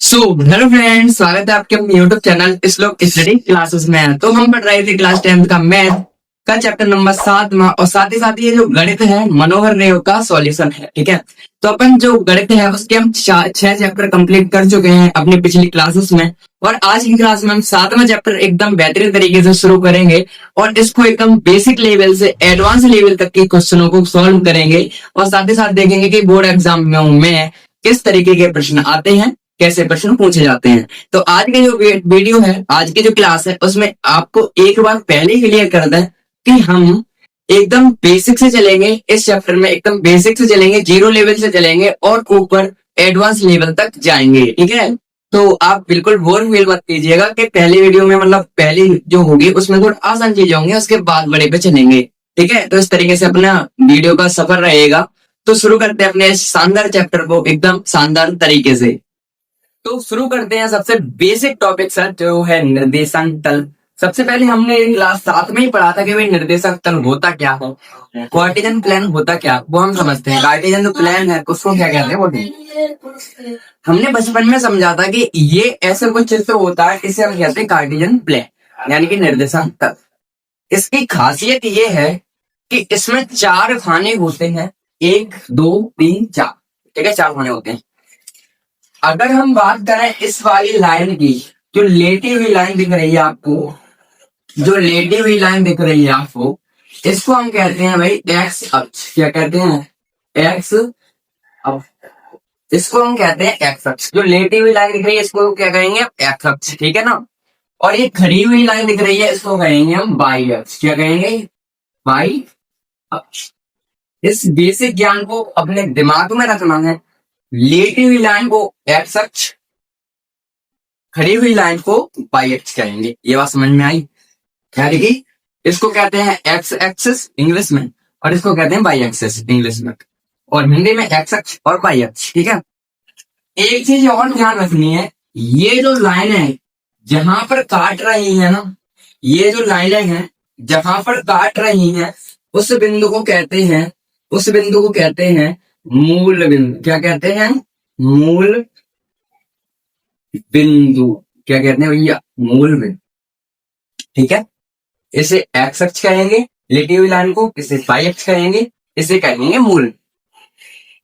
Hello friends, स्वागत है आपके यूट्यूब चैनल श्लोक स्टडी क्लासेस में। तो हम पढ़ रहे थे क्लास 10 का मैथ का चैप्टर नंबर 7 में, और साथ ही साथ ये जो गणित है मनोहर रेव का सॉल्यूशन है। ठीक है, तो अपन जो गणित है उसके हम 6 चैप्टर कंप्लीट कर चुके हैं अपनी पिछली क्लासेस में, और आज की क्लास में हम 7वां चैप्टर एकदम बेहतरीन तरीके से शुरू करेंगे और इसको एकदम बेसिक लेवल से एडवांस लेवल तक के क्वेश्चनों को सॉल्व करेंगे, और साथ ही साथ देखेंगे कि बोर्ड एग्जाम में किस तरीके के प्रश्न आते हैं, कैसे प्रश्न पूछे जाते हैं। तो आज के जो वीडियो है, आज की जो क्लास है, उसमें आपको एक बार पहले क्लियर कर दें कि हम एकदम बेसिक से चलेंगे। इस चैप्टर में एकदम बेसिक से चलेंगे, जीरो लेवल से चलेंगे और ऊपर एडवांस लेवल तक जाएंगे। ठीक है, तो आप बिल्कुल बोर फील मत कीजिएगा कि पहली वीडियो में मतलब पहली जो होगी उसमें थोड़ी आसान चीजें होंगी, उसके बाद बड़े पे चलेंगे। ठीक है, तो इस तरीके से अपना वीडियो का सफर रहेगा। तो शुरू करते हैं अपने शानदार चैप्टर को एकदम शानदार तरीके से। तो शुरू करते हैं सबसे बेसिक टॉपिक सर, जो है निर्देशांक तल। सबसे पहले हमने क्लास 7 में ही पढ़ा था कि भाई निर्देशांक तल होता क्या है, कार्टेशियन प्लान होता क्या, वो हम समझते हैं। कार्टेशियन जो प्लान है उसको क्या कहते हैं, वो हमने बचपन में समझा था कि ये ऐसा कुछ चित्र होता है, इसे हम कहते हैं कार्टेशियन प्लान, यानी कि निर्देशांक तल। इसकी खासियत ये है कि इसमें 4 खाने होते हैं, 1 2 3 4। ठीक है, 4 खाने होते हैं। अगर हम बात करें इस वाली लाइन की, जो लेटी हुई लाइन दिख रही है आपको, जो लेटी हुई लाइन दिख रही है आपको, इसको हम कहते हैं भाई एक्स अक्ष। क्या कहते हैं? एक्स अक्ष। इसको हम कहते हैं एक्स अक्ष। जो लेटी हुई लाइन दिख रही है इसको क्या कहेंगे? एक्स अक्ष। ठीक है ना। और ये खड़ी हुई लाइन दिख रही है इसको कहेंगे हम वाई अक्ष। क्या कहेंगे? वाई अक्ष। इस बेसिक ज्ञान को अपने दिमाग में रखना है। लेटी हुई लाइन को एक्स अक्ष, खड़ी हुई लाइन को वाई अक्ष कहेंगे। ये बात समझ में आई? क्या देखिए, इसको कहते हैं एक्स एक्सिस इंग्लिश में, और इसको कहते हैं वाई एक्सिस इंग्लिश में, और हिंदी में एक्स अक्ष और वाई अक्ष। ठीक है, एक चीज और ध्यान रखनी है, ये जो लाइन है जहां पर काट रही है ना, ये जो लाइनें हैं जहां पर काट रही हैं, उस बिंदु को कहते हैं, उस बिंदु को कहते हैं मूल बिंदु। क्या कहते हैं? मूल बिंदु। क्या कहते हैं भैया? मूल बिंदु। ठीक है, इसे एक्स अक्ष कहेंगे लेटी हुई लाइन को, इसे वाई अक्ष कहेंगे, इसे कहेंगे मूल।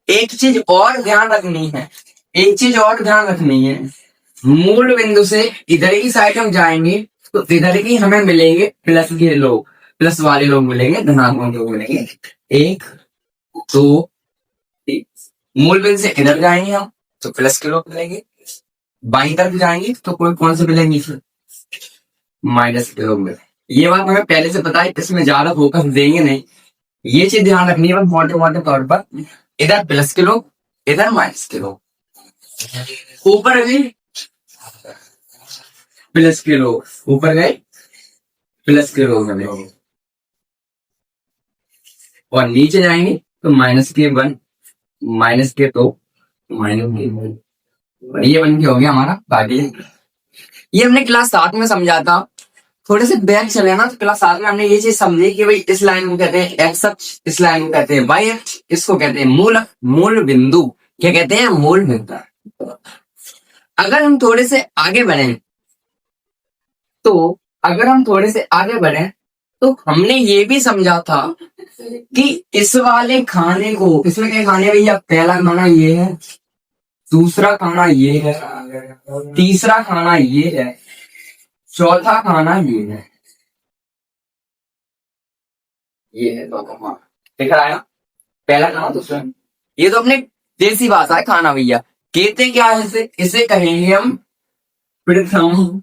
एक चीज और ध्यान रखनी है, एक चीज और ध्यान रखनी है, मूल बिंदु से इधर की साइड हम जाएंगे तो इधर की हमें मिलेंगे प्लस के लोग, प्लस वाले लोग मिलेंगे, धनात्मक लोग मिलेंगे। 1 2 3। मूल बिंदु से इधर जाएंगे हम तो प्लस के लोग मिलेंगे, बाई तरफ जाएंगे तो कोई कौन से मिलेंगे? माइनस के लोग मिलेंगे। ये बात हमें पहले से पता है, इसमें ज्यादा फोकस देंगे नहीं। ये चीज ध्यान रखनी है मोटे मोटे तौर पर, इधर प्लस के लोग, इधर माइनस के लोग, ऊपर गए प्लस के लोग, ऊपर गए प्लस के लोग मिलेंगे, और नीचे जाएंगे तो माइनस के 1, माइनस के 2, माइनस के 1। ये बन के हो गया हमारा कार्टेशियन। ये हमने क्लास 7 में समझा था। थोड़े से बैक चले ना, तो क्लास 7 में हमने ये चीज समझी कि भाई इस लाइन को कहते हैं एक्स अक्ष, इस लाइन को कहते हैं वाई अक्ष, इसको कहते हैं मूल बिंदु। क्या कहते हैं? मूल बिंदु। अगर हम थोड़े से आगे बढ़े, तो अगर हम थोड़े से आगे बढ़े तो हमने ये भी समझा था कि इस वाले खाने को, इसमें क्या खाने भैया? पहला खाना ये है, दूसरा खाना ये है, तीसरा खाना ये है, चौथा खाना ये है। ये है तो खाना दिख रहा है ना, पहला खाना, दूसरा। ये तो अपने देसी भाषा है खाना भैया। कहते क्या है इसे? इसे कहेंगे हम प्रथम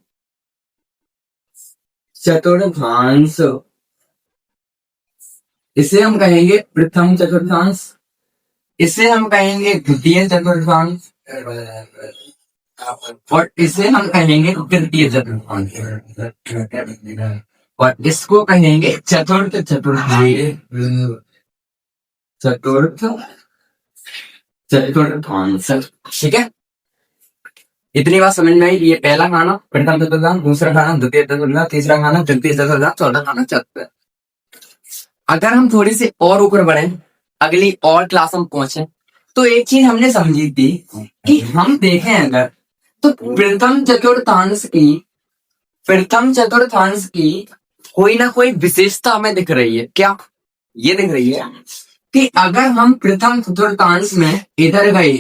चतुर्थांश। इसे हम कहेंगे प्रथम चतुर्थांश, इसे हम कहेंगे द्वितीय चतुर्थांश, और इसे हम कहेंगे तृतीय चतुर्थांश, और इसको कहेंगे चतुर्थ चतुर्थांश। चतुर्थ चतुर्थांश। ठीक है, इतनी बात समझ में आई। ये पहला खाना प्रथम चतुर्थांश, दूसरा खाना द्वितीय चतुर्थांश, तीसरा खाना तृतीय चतुर्थांश, चौथा खाना चतुर्थ। अगर हम थोड़ी से और ऊपर बढ़े, अगली और क्लास हम पहुंचे, तो एक चीज हमने समझी थी कि हम देखें अगर तो प्रथम चतुर्थांश की कोई ना कोई विशेषता हमें दिख रही है। क्या ये दिख रही है कि अगर हम प्रथम चतुर्थांश में इधर गए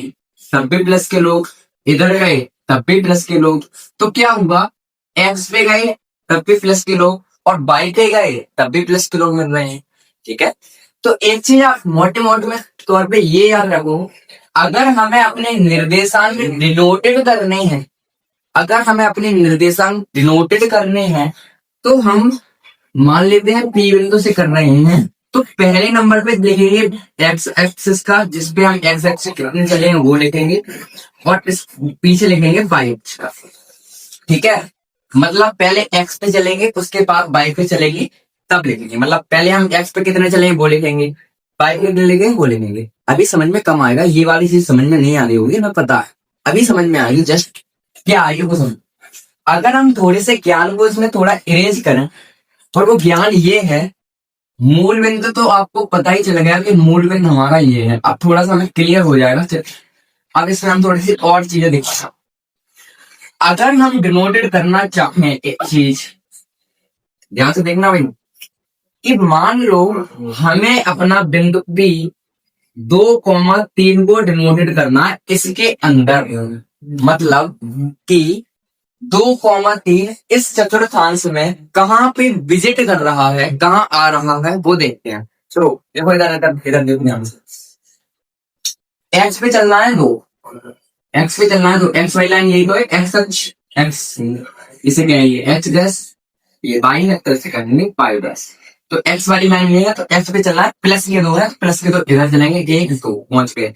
तब भी प्लस के लोग, इधर गए तब भी प्लस के लोग, तो क्या हुआ, एक्स पे गए तब भी प्लस के लोग और वाई पे गए तब भी प्लस के लोग मिल रहे हैं। ठीक है, तो एक चीज आप मोटे मोटे में तौर पे ये याद रखो, अगर हमें अपने निर्देशांक डिनोटेड करने हैं, अगर हमें अपने निर्देशांक डिनोटेड करने हैं तो हम मान लेते हैं पी बिंदु से कर रहे हैं, तो पहले नंबर पे देखेंगे एक्स एक्सिस का, जिसपे हम एक्स एक्सिस कितने चलेंगे वो लिखेंगे, और इस पीछे लिखेंगे वाई एक्स का। ठीक है, मतलब पहले एक्स पे चलेंगे उसके बाद वाई पे चलेंगे तब लिखेंगे, मतलब पहले हम एक्स पे कितने चलेंगे वो लिखेंगे, वाई पे कितने लिखेंगे वो लिखेंगे। अभी समझ में कम आएगा, ये वाली चीज समझ में नहीं आ रही होगी, मैं पता है, अभी समझ में आएगी, जस्ट क्या आएगी वो समझ। अगर हम थोड़े से ज्ञान को इसमें थोड़ा इरेज करें, और वो ज्ञान ये है, मूल बिंदु तो आपको पता ही चल गया कि मूल बिंदु हमारा ये है। अब थोड़ा सा हमें क्लियर हो जाएगा। अब इसमें हम थोड़ी सी और चीजें देखें। अगर हम डिनोटेड करना चाहें एक चीज, ध्यान से देखना भाई, कि मान लो हमें अपना बिंदु बी 2,3 को डिनोटेड करना है इसके अंदर, मतलब कि 2,3 इस चतुर्थांश में कहाँ पे विजिट कर रहा है, कहाँ आ रहा है वो देखते हैं। चलो देखो इधर इधर देखो ध्यान से, एक्स पे चलना है दो, एक्स पे चलना है तो एक्स वाई लाइन यही तो है, एक्स अक्ष, एक्स इसे क्या है ये एक्स डैश, ये वाई है तो इसे करेंगे वाई डैश। तो एक्स वाली लाइन ये है, तो एक्स पे चलना है, प्लस के दो है, प्लस के दो इधर चलेंगे, एक दो पहुंच गए।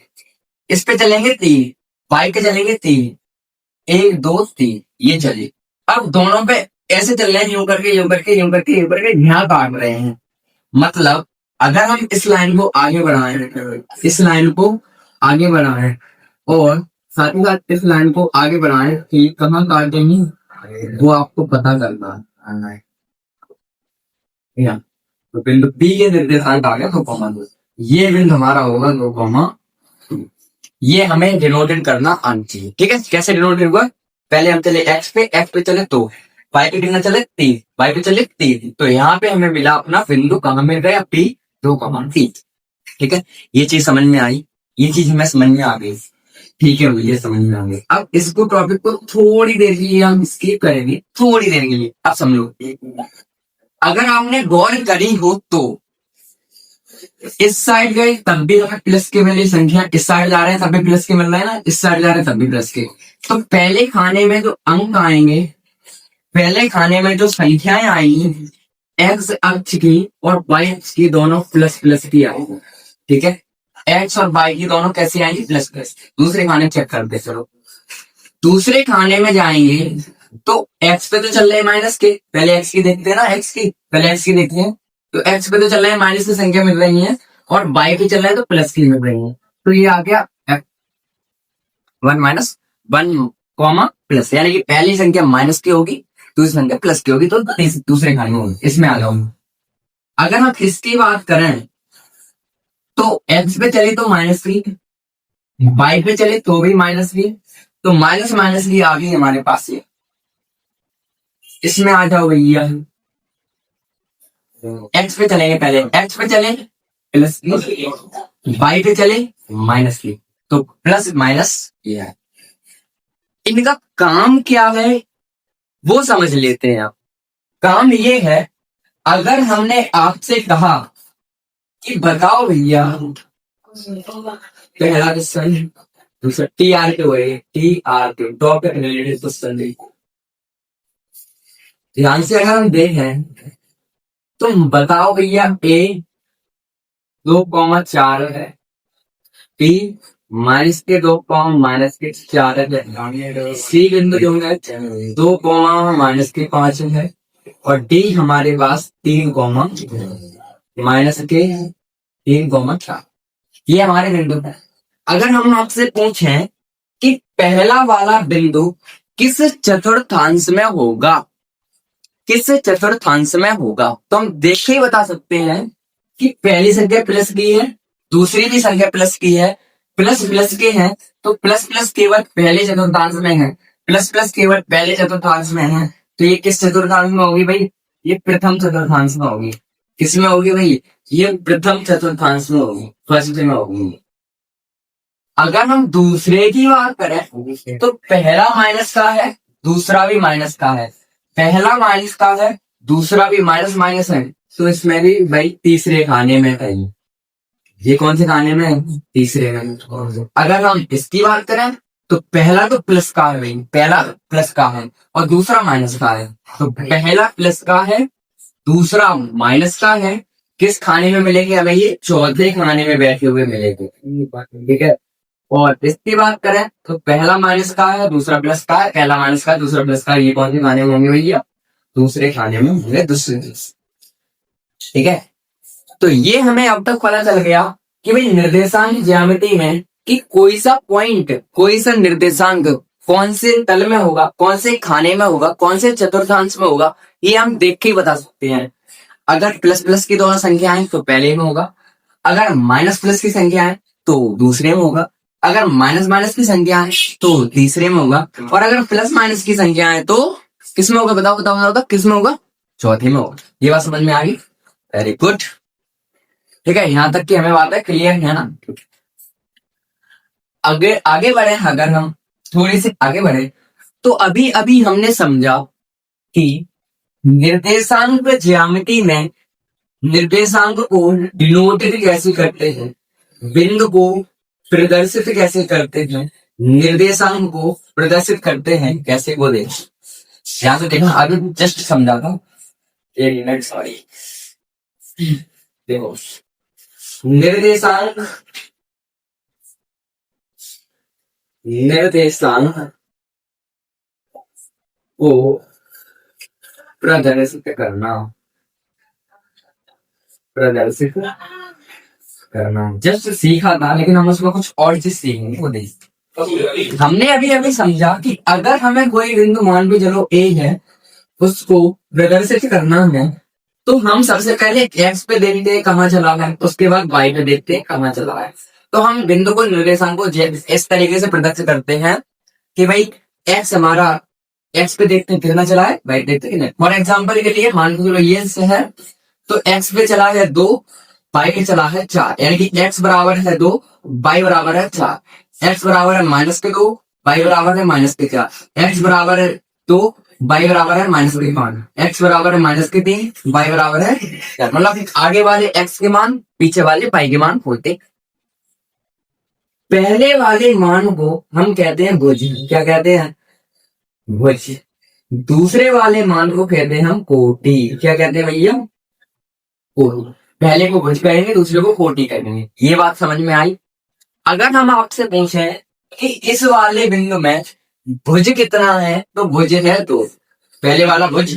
इस पे चलेंगे 3, वाई पे चलेंगे 3, 1 2 3, ये चलिए। अब दोनों पे ऐसे चल रहे हैं, यूं करके यूं करके यूं करके यूं करके यहाँ काट रहे हैं। मतलब अगर हम इस लाइन को आगे बढ़ाएं, इस लाइन को आगे बढ़ाएं और साथ ही साथ इस लाइन को आगे बढ़ाएं कि कहाँ काटेंगे वो आपको पता करना है। या तो बिंदु बी के निर्देशांक आ गया 2,2, ये बिंदु हमारा होगा 2, ये हमें डिनोटेड करना आना चाहिए। ठीक है, कैसे डिनोटेड हुआ, पहले हम चले एक्स पे चले 2, वाई पे कितना चले 3, वाई पे चले 3, तो यहाँ पे हमें मिला अपना बिंदु, कहाँ मिल गया पी 2,3। ठीक है, ये चीज समझ में आई, ये चीज हमें समझ में आ गई। ठीक है, ये समझ में आ गई। अब इसको टॉपिक को थोड़ी देर के लिए हम स्किप करेंगे, थोड़ी देर के लिए। अब समझो, अगर आपने गौर करी हो तो इस साइड गए तब भी हमें प्लस के वाली संख्या, इस साइड जा रहे हैं तब भी प्लस के मिल रहे हैं ना, इस साइड जा रहे हैं तब भी प्लस के। तो पहले खाने में जो अंक आएंगे, पहले खाने में जो संख्याएं आएंगी, एक्स अक्ष की और वाई अक्ष की दोनों प्लस प्लस की आएंगी। ठीक है, एक्स और वाई की दोनों कैसी आएंगी, प्लस प्लस। दूसरे खाने चेक करते चलो, दूसरे खाने में जाएंगे तो एक्स पे तो चल रहे हैं माइनस के, पहले एक्स की देखते हैं ना, एक्स की पहले एक्स की देखते हैं, तो एक्स पे तो चल रहे हैं माइनस की संख्या मिल रही है, और वाई पे चल रहा है तो प्लस की मिल रही है। तो ये आ गया 1 माइनस 1 कॉमा प्लस, यानी कि पहली संख्या माइनस की होगी, दूसरी संख्या प्लस की होगी, तो दूसरे खाने में होगी। इसमें आ जाओ, अगर हम इसकी बात करें तो एक्स पे चले तो माइनस की, वाई पे चले तो भी माइनस की, तो माइनस माइनस की आ गई हमारे पास ये। इसमें आ जाओ भैया, एक्स पे चलेंगे, पहले एक्स पे चले प्लस की, वाई पे चले माइनस की, तो प्लस माइनस ये है। इनका काम क्या है वो समझ लेते हैं आप। काम ये है, अगर हमने आपसे कहा कि बताओ भैया पहला क्वेश्चन, दूसरा टी आर के हुए, टी आर के टॉपिक रिलेटेड क्वेश्चन, ध्यान से अगर हम देखें तो बताओ भैया ए 2,4 है, टी माइनस के 2 माइनस के 4 है, सी बिंदु जो है 2 माइनस के 5 है, और डी हमारे पास 3 माइनस के 3,4, ये हमारे बिंदु है। अगर हम आपसे पूछें कि पहला वाला बिंदु किस चतुर्थांश में होगा, किस चतुर्थांश में होगा, तो हम देख के ही बता सकते हैं कि पहली संख्या प्लस की है, दूसरी भी संख्या प्लस की है, प्लस प्लस के हैं, तो प्लस प्लस केवल पहले चतुर्थांश में है, प्लस प्लस केवल पहले चतुर्थांश में है, तो ये किस चतुर्थांश में होगी भाई? ये प्रथम चतुर्थांश में होगी। किसमें होगी भाई? ये प्रथम चतुर्थांश में होगी, फर्स्ट में होगी। अगर हम दूसरे की बात करें तो पहला माइनस का है, दूसरा भी माइनस का है। पहला माइनस का है, दूसरा भी माइनस माइनस है, तो इसमें भी भाई तीसरे खाने में है। ये कौन से खाने में है? तीसरे में। अगर हम इसकी बात करें तो पहला तो प्लस का है भाई, पहला प्लस का है और दूसरा माइनस का है, तो पहला प्लस का है, दूसरा माइनस का है। किस खाने में मिलेंगे हमें? ये चौथे खाने में बैठे हुए मिलेंगे, ठीक है। और इसकी बात करें तो पहला माइनस का है, दूसरा प्लस का है, पहला माइनस का है, दूसरा प्लस का है, ये कौन से खाने में होंगे भैया? दूसरे खाने में होंगे, दूसरे, ठीक है। तो ये हमें अब तक पता चल गया कि भाई निर्देशांक ज्यामिति में कि कोई सा पॉइंट, कोई सा निर्देशांक कौन से तल में होगा, कौन से खाने में होगा, कौन से चतुर्थांश में होगा, ये हम देख के ही बता सकते हैं। अगर प्लस प्लस की दोनों संख्याएं तो पहले में होगा, अगर माइनस प्लस की संख्या है तो दूसरे में होगा, अगर माइनस माइनस की संख्या है तो तीसरे में होगा, और अगर प्लस माइनस की संख्या है तो किस में होगा? बताओ बताओ बताओ, किस में होगा? चौथे में होगा। ये बात समझ में आ गई? वेरी गुड, ठीक है। यहां तक की हमें बात है क्लियर है ना? आगे आगे बढ़े, अगर हम थोड़ी सी आगे बढ़े तो अभी अभी हमने समझा कि निर्देशांक ज्यामिति में निर्देशांक को डिनोटेड कैसे करते हैं, बिंदु को प्रदर्शित कैसे करते हैं, निर्देशांक को प्रदर्शित करते हैं कैसे, वो देख यहाँ से देखना। अभी जस्ट समझा था, एक मिनट, सॉरी। देखो, निर्देशांक निर्देशांक को प्रदर्शित करना, प्रदर्शित करना जस्ट सीखा था, लेकिन हम उसमें कुछ और चीज सीखेंगे, वो देख। हमने अभी अभी समझा कि अगर हमें कोई बिंदु, मान भी चलो ए है, उसको प्रदर्शित करना है तो हम सबसे पहले एक्स पे देखते हैं कहाँ चला है, उसके बाद वाई पे देखते हैं कहाँ चला है। तो हम बिंदु को, निर्देशांक को इस तरीके से प्रदर्शित करते हैं कि भाई एक्स हमारा, एक्स पे देखते हैं कितना चला है, वाई देखते हैं कितना। फॉर एग्जाम्पल के लिए मान लो ये से है, तो एक्स पे चला है 2, वाई पे चला है 4, यानी कि एक्स बराबर है 2, वाई बराबर है 4। एक्स बराबर है माइनस के 2, वाई बराबर है माइनस के 4। एक्स बराबर है 2, वाई बराबर है माइनस के 5। एक्स बराबर है माइनस के 3, वाई बराबर है 4। मतलब आगे वाले एक्स के मान, पीछे वाले वाई के मान होते। पहले वाले मान को हम कहते हैं भुज, क्या कहते हैं? भुज। दूसरे वाले मान को कहते हैं हम कोटि, क्या कहते हैं भैया? कोटि। पहले को भुज कहेंगे, दूसरे को कोटि कहेंगे। ये बात समझ में आई? अगर हम आपसे पूछे कि इस वाले बिंदु में भुज कितना है, तो भुज है 2। पहले वाला भुज,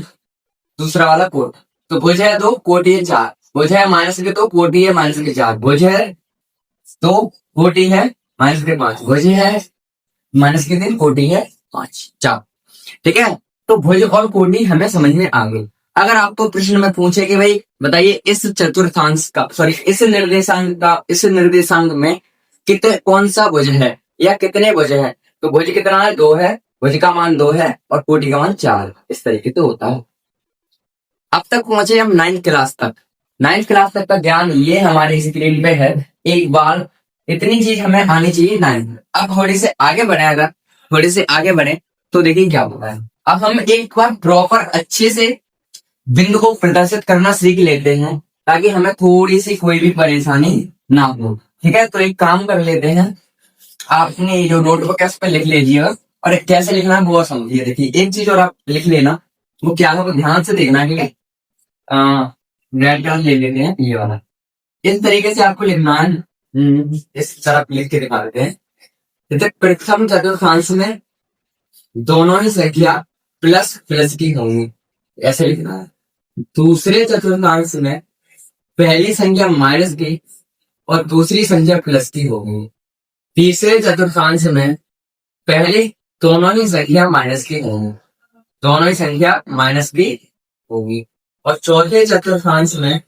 दूसरा वाला कोट, तो भुज है 2, कोटि है 4। भुज है माइनस के 2, कोटि है माइनस के 4। भुज है 2, कोटि है माइनस के 5। भुज है माइनस के 3, कोटि है 5, 4, ठीक है। तो भुज और कोटि हमें समझ में आ गई। अगर आपको प्रश्न में पूछे कि भाई बताइए इस चतुर्थांश का, सॉरी इस निर्देशांक का, इस निर्देशांक में कितने, कौन सा भुज है या कितने भुज है, तो भुज कितना है? 2 है, भुज का मान 2 है और कोटि का मान 4। इस तरीके से होता है। अब तक पहुंचे हम 9th क्लास तक। 9th क्लास तक का ज्ञान ये हमारे स्क्रीन पे है। एक बार इतनी चीज हमें आनी चाहिए 9th। अब थोड़ी से आगे बढ़े, अगर थोड़ी से आगे बढ़े तो देखिए क्या होता है। अब हम एक बार प्रॉपर अच्छे से बिंदु को प्रदर्शित करना सीख लेते हैं, ताकि हमें थोड़ी सी कोई भी परेशानी ना हो, ठीक है। तो एक काम कर लेते हैं, आपने जो नोटबुक है उस पर लिख लीजिएगा, और कैसे लिखना है वो समझिए। देखिए एक चीज और आप लिख लेना, वो क्या होगा ध्यान से देखना है, ठीक है। रेड कलर ले लेते हैं, ये वाला। इस तरीके से आपको लिखना है। इस तरह लिख के दिखा देते हैं। जैसे प्रथम चतुर्थांश में दोनों ही संख्या प्लस प्लस की होंगी, ऐसे लिखना है। दूसरे चतुर्थांश में पहली संख्या माइनस की और दूसरी संख्या प्लस की होगी। तीसरे चतुर्थांश में पहली दोनों ही संख्या माइनस की होंगी, दोनों ही संख्या माइनस की होगी। और चौथे चतुर्थांश में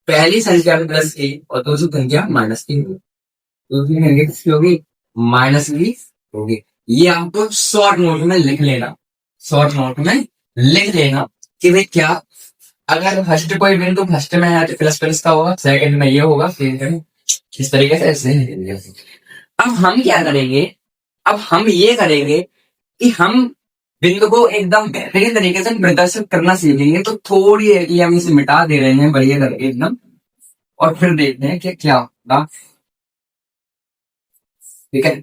पहली संख्या प्लस की और दूसरी संख्या माइनस की होगी, दूसरी संख्या किसकी होगी? माइनस की होगी। ये आपको शॉर्ट नोट में लिख लेना, शॉर्ट नोट में लिख लेना कि भाई क्या, अगर फर्स्ट कोई बिंदु फर्स्ट में है तो प्लस प्लस का होगा, सेकंड में ये होगा, फिर इस तरीके से ऐसे। अब हम क्या करेंगे, अब हम ये करेंगे कि हम बिंदु को एकदम बेहतरीन तरीके से प्रदर्शित करना सीखेंगे। तो थोड़ी है कि हम इसे मिटा दे रहे हैं बढ़िया करके एकदम, और फिर देखते हैं कि क्या होगा। ठीक है,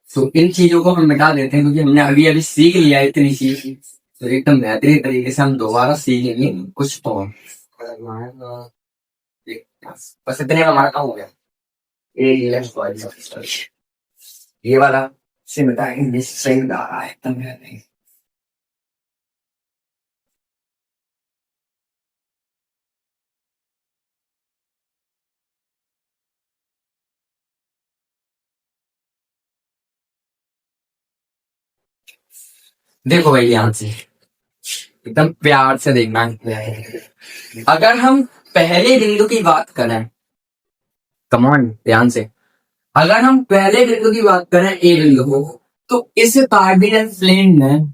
तो इन चीजों को हम मिटा देते हैं क्योंकि हमने अभी अभी सीख लिया है इतनी चीज, तो एकदम बेहतरीन तरीके से हम दोबारा सीखेंगे कुछ और। बस इतने में हमारा काम हो गया। ये वाला से मिटाएंगे, सही बता रहा है एकदम बेहतरीन। देखो भाई ध्यान से, एकदम प्यार से देखना है। अगर हम पहले बिंदु की बात करें, कमॉन ध्यान से, अगर हम पहले बिंदु की बात करें ए बिंदु को, तो इस कार्डिनल प्लेन में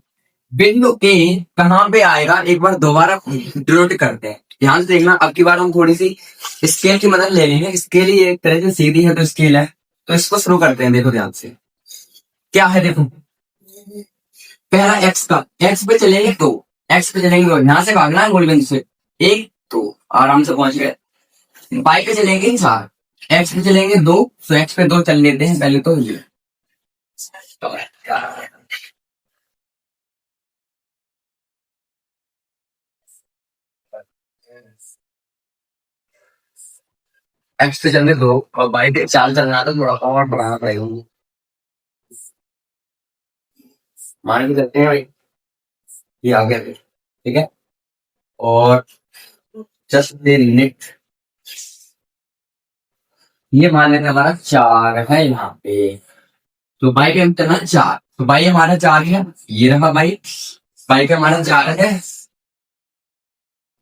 बिंदु ए कहाँ पे आएगा एक बार दोबारा डिनोट करते हैं। ध्यान से देखना, अब की बार हम थोड़ी सी स्केल की मदद ले लेंगे। स्केल ही एक तरह से सीधी है तो स्केल है, तो इसको शुरू करते हैं। देखो ध्यान से क्या है, देखो पहला एक्स का, एक्स पे चलेंगे दो, एक्स पे चलेंगे दो, यहाँ से भागना है मूल बिंदु से, एक दो आराम से पहुंच गए। वाई पे चलेंगे चार, एक्स पे चलेंगे दो, तो एक्स पे दो चल लेते हैं पहले तो ये। एक्स पे चलने दो और वाई पे चार चलना तो थोड़ा और बढ़ाना पड़ेगा। मान के चलते हैं भाई, ये आ गया, ठीक है। और जस्ट नेक्स्ट, ये मान लेते हमारा चार है यहाँ पे, तो बाई पे हम चलना चार, तो बाई हमारा चार है, ये रहा बाई, बाई पे हमारा चार है,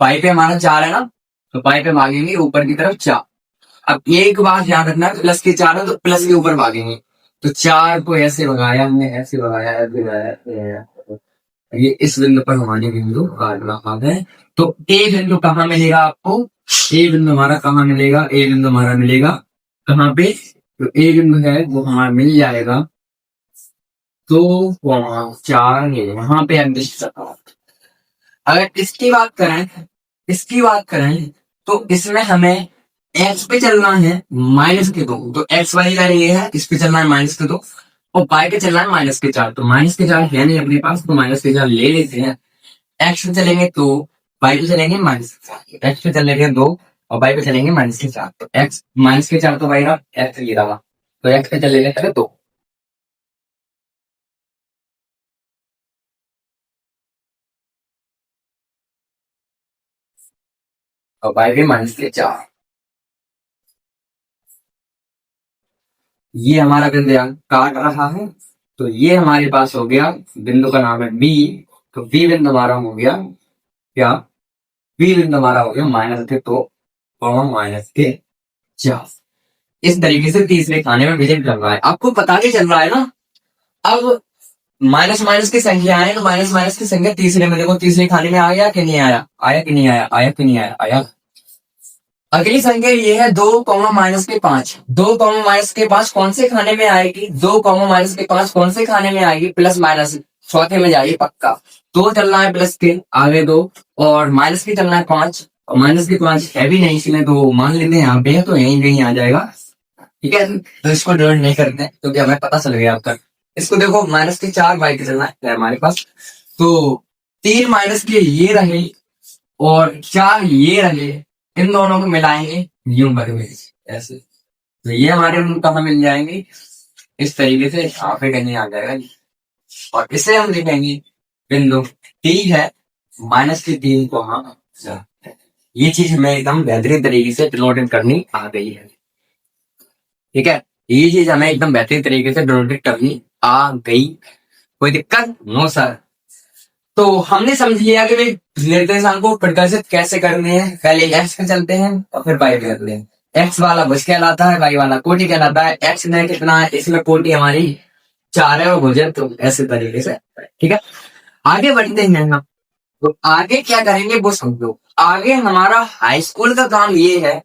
बाई पे हमारा चार है ना, तो बाई पे भागेंगे ऊपर की तरफ चार। अब एक बात ध्यान रखना, प्लस के चार है तो प्लस के ऊपर भागेंगे, तो चार को ऐसे भगाया हमने, ऐसे भगाया, ऐसे भगाया, ऐसे भगाया। ये इस बिंदु पर हमारे बिंदु काट है। तो ए बिंदु कहाँ मिलेगा आपको, ए बिंदु हमारा कहाँ मिलेगा, ए बिंदु हमारा मिलेगा कहाँ पे, तो ए बिंदु है वो हमारा मिल जाएगा तो चार यहाँ पे एडजस्ट करता। अगर इसकी बात करें, इसकी बात करें तो इसमें हमें एक्स पे चलना है माइनस के दो, तो एक्स वाली लाइन ये है, इस पे चलना है माइनस के दो, और बाई पे चलना है माइनस के चार, तो माइनस के चार है नहीं अपने पास, तो माइनस के चार ले लेते हैं। एक्स पे चलेंगे तो, बाई पे चलेंगे माइनस के चार, एक्स पे चलेंगे दो और बाई पे चलेंगे माइनस के चार, तो एक्स माइनस के चार तो बाई रहा, एक्स ये रहा, तो एक्स पे चलेंगे पहले दो और बाई पे माइनस के चार। ये हमारा बिंदु काट रहा है, तो ये हमारे पास हो गया, बिंदु का नाम है बी, तो बी बिंदु हमारा हो गया क्या, बी बिंदु हमारा हो गया माइनस के दो और माइनस के चार। इस तरीके से तीसरे खाने में विजिट कर रहा है, आपको पता नहीं चल रहा है ना। अब माइनस माइनस की संख्या है, तो माइनस माइनस की संख्या तीसरे में, देखो तीसरे खाने में आया कि नहीं आया, आया कि नहीं आया, आया कि नहीं आया, आया। अगली संख्या ये है दो कॉमा माइनस के पांच, दो कॉमा माइनस के पांच कौन से खाने में आएगी, दो कॉमा माइनस के पांच कौन से खाने में आएगी, प्लस माइनस चौथे में जाएगी पक्का। दो चलना है प्लस के आगे दो, और माइनस की चलना है पांच, और माइनस की पांच है भी नहीं इसमें, तो मान लेते हैं यहाँ पे तो यहीं कहीं आ जाएगा। ठीक है, तो इसको डिवाइड नहीं करते क्योंकि हमें पता चल गया अब तक। इसको देखो माइनस के चार बाई के चलना है हमारे पास, तो तीन माइनस के ये रहे और चार ये रहे, इन दोनों को मिलाएंगे यूं करेंगे ऐसे, तो ये हमारे कहाँ मिल जाएंगे, इस तरीके से यहाँ पे कहीं आ जाएगा। और इसे हम लिखेंगे बिंदु टी है, माइनस के तीन को हाँ, ये चीज हमें एकदम बेहतरीन तरीके से डिनोटेट करनी आ गई है। ठीक है, ये चीज हमें एकदम बेहतरीन तरीके से डिनोटेट करनी आ गई, कोई दिक्कत नो सर। तो हमने समझ लिया कि भाई निर्देशांक को प्रदर्शित कैसे करने हैं, पहले एक्स पे चलते हैं और फिर वाई पे चलते हैं। एक्स वाला भुज कहलाता है, वाई वाला कोटि कहलाता है। एक्स में कितना है, इसमें कोटि हमारी 4 है और भुजन तो ऐसे तरीके से, ठीक है। आगे बढ़ते हैं हम। तो आगे क्या करेंगे वो समझो। आगे हमारा हाई स्कूल का काम ये है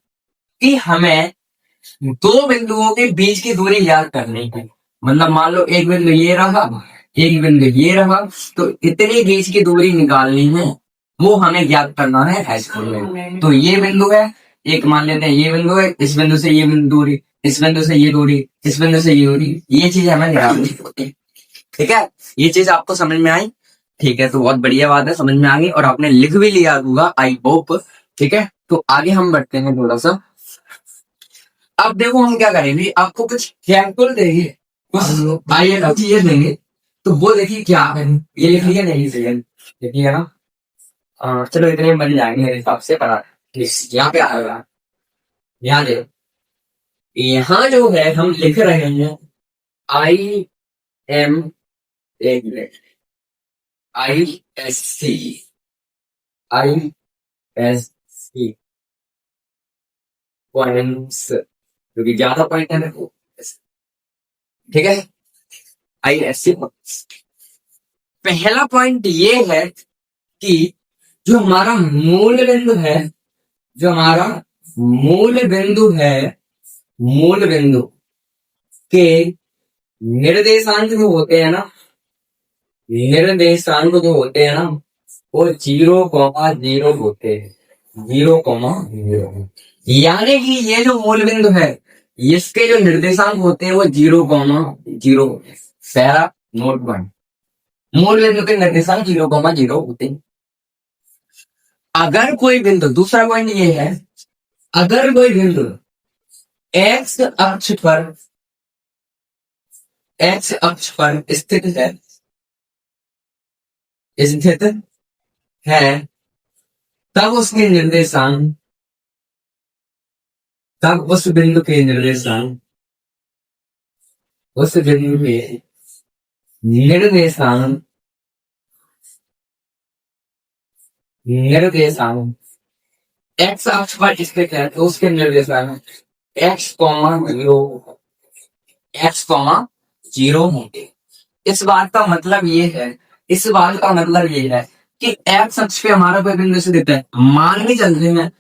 कि हमें दो बिंदुओं के बीच की दूरी याद करनी है। मतलब मान लो एक बिंदु ये रहा, एक बिंदु ये रहा, तो इतनी बीच की दूरी निकालनी है, वो हमें याद करना है हाई स्कूल में। तो ये बिंदु है, एक मान लेते हैं ये बिंदु है, इस बिंदु से ये बिंदु दूरी, इस बिंदु से ये दूरी, इस बिंदु से ये दूरी, ये चीज हमें निकालनी होती है, ठीक है। ये चीज आपको समझ में आई? ठीक है, तो बहुत बढ़िया बात है, समझ में आ गई और आपने लिख भी लिया होगा, आई होप, ठीक है। तो आगे हम बढ़ते हैं थोड़ा सा। अब देखो हम क्या करेंगे, आपको कुछ कैलकुल देंगे, कुछ आइए चीजें देंगे, तो वो देखिए क्या है। ये लिख लिया नहीं सही देखिए ना, चलो इतने बन जाएंगे मेरे हिसाब से। पर यहाँ पे आएगा, यहाँ देखो, यहाँ जो है हम लिख रहे हैं आई एम, एक मिनट, ISC, ISC पॉइंट्स, क्योंकि ज्यादा पॉइंट है मेरे को, ठीक है। ISC पॉइंट्स, पहला पॉइंट ये है कि जो हमारा मूल बिंदु है, जो हमारा मूल बिंदु है, मूल बिंदु के निर्देशांक जो होते हैं ना, निर्देशांक जो होते हैं ना, वो 0,0 होते हैं, 0,0। यानी कि ये जो मूल बिंदु है, इसके जो निर्देशांक होते हैं वो 0,0। पहला नोट पॉइंट, मूल बिंदु के निर्देशांक 0,0 होते हैं। अगर कोई बिंदु, दूसरा पॉइंट ये है, अगर कोई बिंदु एक्स अक्ष पर, एक्स अक्ष पर स्थित है, स्थित है, तब उसके निर्देशांक, तब उस बिंदु के निर्देशांक, उस बिंदु के निर्देशांक, निर्देशांक एक्स अक्ष पर स्थित है, तो उसके निर्देशांक x, 0, x, 0 होंगे। इस बात का मतलब ये है, इस बात का मतलब ये है कि एक्स अक्ष पे हमारा कोई बिंदु स्थित है, मान के चलते हैं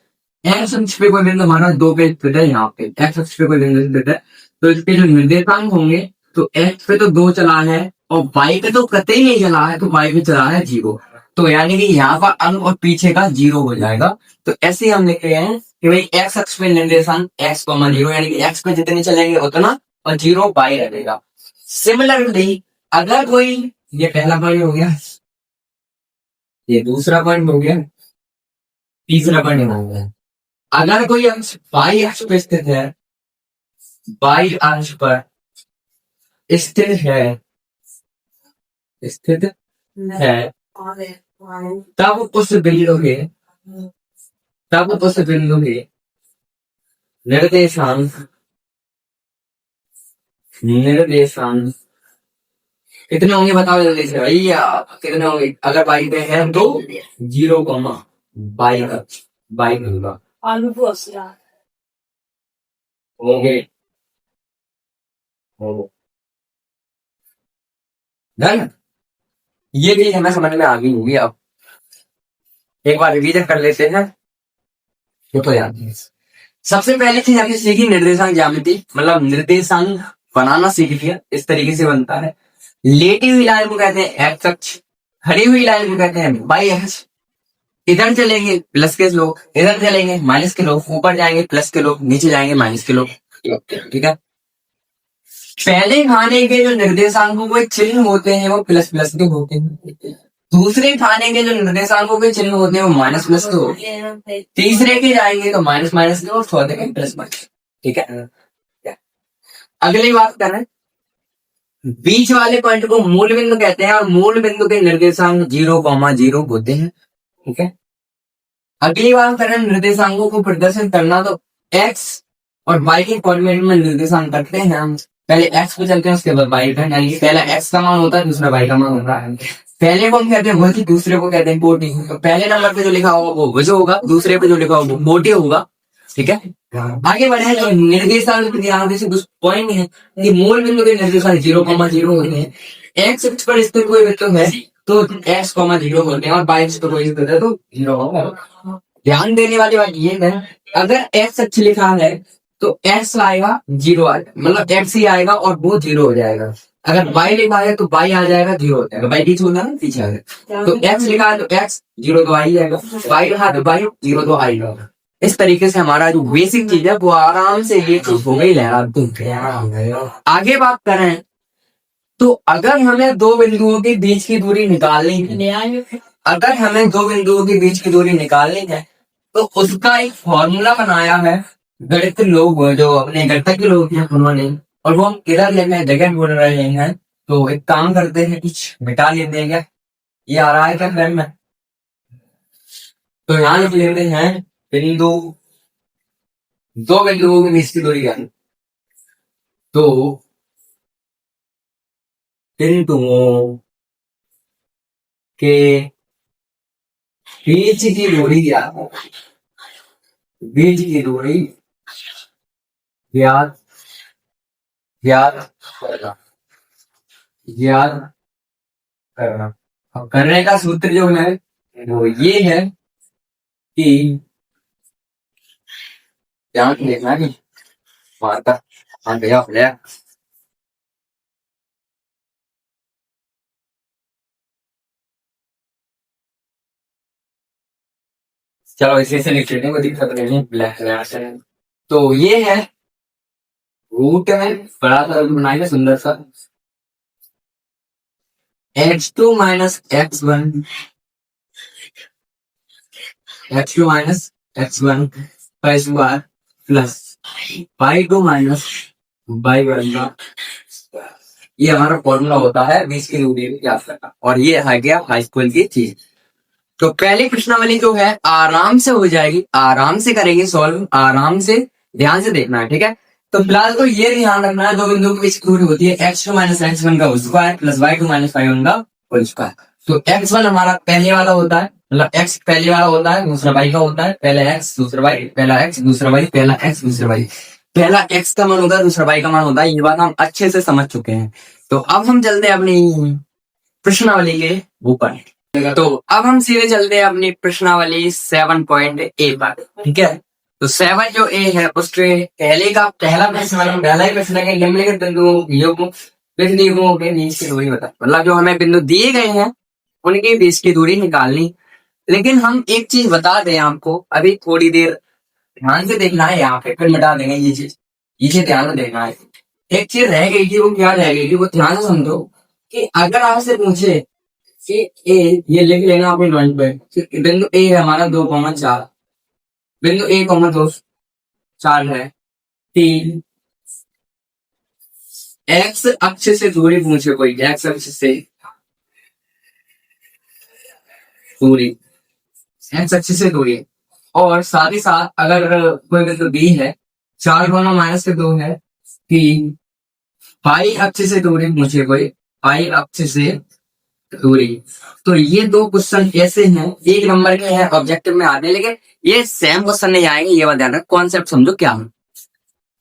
एक्स अक्ष पे कोई बिंदु हमारा 2 पे स्थित है, यहाँ पे एक्स अक्ष पे कोई बिंदु स्थित है, तो इसके जो निर्देशांक होंगे, तो एक्स पे तो 2 चला है और वाई पे तो कतई नहीं चला है, तो वाई पे चला है 0। तो यानी कि यहाँ का अंक और पीछे का 0 हो जाएगा। तो ऐसे हम लिख रहे हैं कि भाई एक्स अक्ष पे निर्देशांक x, 0, यानी कि एक्स पे जितने चलेंगे उतना, और 0 वाई रहेगा। सिमिलरली अगर कोई, ये पहला पॉइंट हो गया, ये दूसरा पॉइंट हो गया, तीसरा पॉइंट हो गया। अगर कोई अंश y अक्ष पे स्थित है, y अक्ष पर स्थित है, स्थित है, तब उस बिंदु के, तब उस बिंदु के निर्देशांक, निर्देशांक कितने होंगे बताओ जल्दी से भैया, कितने होंगे? अगर बाई पे है तो 0, बाई होगा, होंगे, डन। ये भी हमें समझ में आ गई होगी। अब एक बार रिवीजन कर लेते हैं, तो याद है। सबसे पहली चीज हमने सीखी निर्देशांक ज्यामिति, मतलब निर्देशांक बनाना सीख लिया, इस तरीके से बनता है। लेटी हुई लाइन को कहते हैं एक्स अक्ष, खड़ी हुई लाइन को कहते हैं वाई अक्ष। इधर चलेंगे प्लस के लोग, इधर चलेंगे माइनस के लोग, ऊपर जाएंगे प्लस के लोग, नीचे जाएंगे माइनस के लोग, ठीक है। पहले खाने के जो निर्देशांकों के चिन्ह होते हैं वो प्लस प्लस के होते हैं, दूसरे खाने के जो निर्देशांकों के चिन्ह होते हैं वो माइनस प्लस के होते हैं, तीसरे के जाएंगे तो माइनस माइनस के और चौथे के प्लस माइनस, ठीक है। अगली बात करें, बीच वाले पॉइंट को मूल बिंदु कहते हैं और मूल बिंदु के निर्देशांक 0,0 होते हैं, ठीक है। अगली बात करें निर्देशांकों को प्रदर्शित करना, तो x और y के फॉर्मेट में निर्देशांक करते हैं हम। पहले x पे चलते हैं, उसके बाद y पे, यानी पहला x का मान होता है, दूसरा y का मान होता है। पहले को हम कहते हैं भुज, दूसरे को कहते हैं कोटि। तो पहले नंबर पे जो लिखा होगा वो भुज होगा, दूसरे पे जो लिखा होगा वो कोटि होगा, ठीक है। आगे बढ़े तो निर्देशांक ध्यान से कुछ पॉइंट है कि मूल बिंदु के निर्देशांक 0,0 होते हैं। एक्स अक्ष पर स्थित कोई बिंदु है तो एक्स, 0 होते हैं और वाई अक्ष पर कोई स्थित है तो 0 होगा। ध्यान देने वाली बात ये है, अगर एक्स अक्ष लिखा है तो एक्स आएगा 0 आएगा, मतलब एक्स ही आएगा और वो 0 हो जाएगा। अगर वाई लिखा है तो वाई आ जाएगा 0 हो जाएगा, वाई पीछे होगा ना, पीछे आएगा। तो एक्स लिखा है तो एक्स 0 तो आ ही जाएगा, वाई लिखा है तो वाई 0 तो आएगा। इस तरीके से हमारा जो बेसिक चीज है वो आराम से ये चीज हो गई लहरा। आगे बात करें तो अगर हमें दो बिंदुओं के बीच की दूरी निकालनी है, अगर हमें दो बिंदुओं के बीच की दूरी निकालनी है तो उसका एक फॉर्मूला बनाया है गणित लोग, जो अपने गणितज्ञ लोग हैं उन्होंने, और वो हम किधर लेने हैं, जगह बोल रहे हैं। तो एक काम करते हैं, कुछ मिटा लेते हैं। ये आ रहा है क्या घर में? तो यहाँ लिख लेते हैं बिंदु, दो बिंदुओं के बीच की दूरी है तो बिंदुओं के बीच की दूरी क्या है? बीच की दूरी ज्ञात ज्ञात करना, ज्ञात करना। अब करने का सूत्र जो है वो ये है कि ध्यान देखना कि माता भैया चलो इसी से लिख लेते हैं, कोई दिक्कत नहीं है। ब्लैक कलर से तो ये है रूट है, बड़ा सा रूट बनाएंगे सुंदर सा, x2 minus x1, x2 minus x1 का square plus y2 minus y1 का, ये हमारा फॉर्मूला होता है बीच की दूरी ज्ञात करना, और ये है गया हाई स्कूल की चीज। तो पहली प्रश्नावली जो है आराम से हो जाएगी, आराम से करेंगे सॉल्व, आराम से ध्यान से देखना है, ठीक है। तो फिलहाल तो ये ध्यान रखना है, दो बिंदुओं के बीच की दूरी होती है x2 माइनस x1 का square plus y2 minus y1 का होल स्क्वायर। तो x1 हमारा पहले वाला होता है, मतलब x पहले वाला होता है, दूसरा y का होता है, पहला x दूसरा y, पहला x दूसरा y, पहला x दूसरा y, पहला x का मान होता है, दूसरा y का मान होता है। ये बात हम अच्छे से समझ चुके हैं। तो अब हम चलते हैं अपनी प्रश्नावली के ऊपर। तो अब हम सीधे चलते हैं अपनी प्रश्नावली 7.a पर, ठीक है। तो 7 जो ए है उसके पहले का पहला प्रश्न, पहला ही प्रश्न है निम्नलिखित बिंदुओं के बीच की दूरी बता, मतलब जो हमें बिंदु दिए गए हैं उनके बीच की दूरी निकालनी। लेकिन हम एक चीज बता दें आपको, अभी थोड़ी देर ध्यान से देखना है, यहाँ पे फिर मिटा देंगे ये चीज, ये ध्यान से देखना है। एक चीज रह गई थी, वो क्या रह गई थी, वो ध्यान से समझो कि अगर आपसे पूछे कि ए, ये लिख लेना अपनी ड्राइंग पे, बिंदु ए है हमारा 2,4, बिंदु ए, 2,4 है, तीन एक्स अक्ष से दूरी पूछे कोई, एक्स अक्ष से दूरी, एक्स अक्ष से दूरी, और साथ ही साथ अगर कोई बिंदु बी है 4,-2 है, तीन पाई अक्ष से दूरी पूछे कोई, पाई अक्ष से दूरी। तो ये दो क्वेश्चन ऐसे हैं, एक नंबर के हैं, ऑब्जेक्टिव में आते हैं, लेकिन ये सेम क्वेश्चन नहीं आएंगे, ये बात ध्यान रखो, कॉन्सेप्ट समझो क्या है।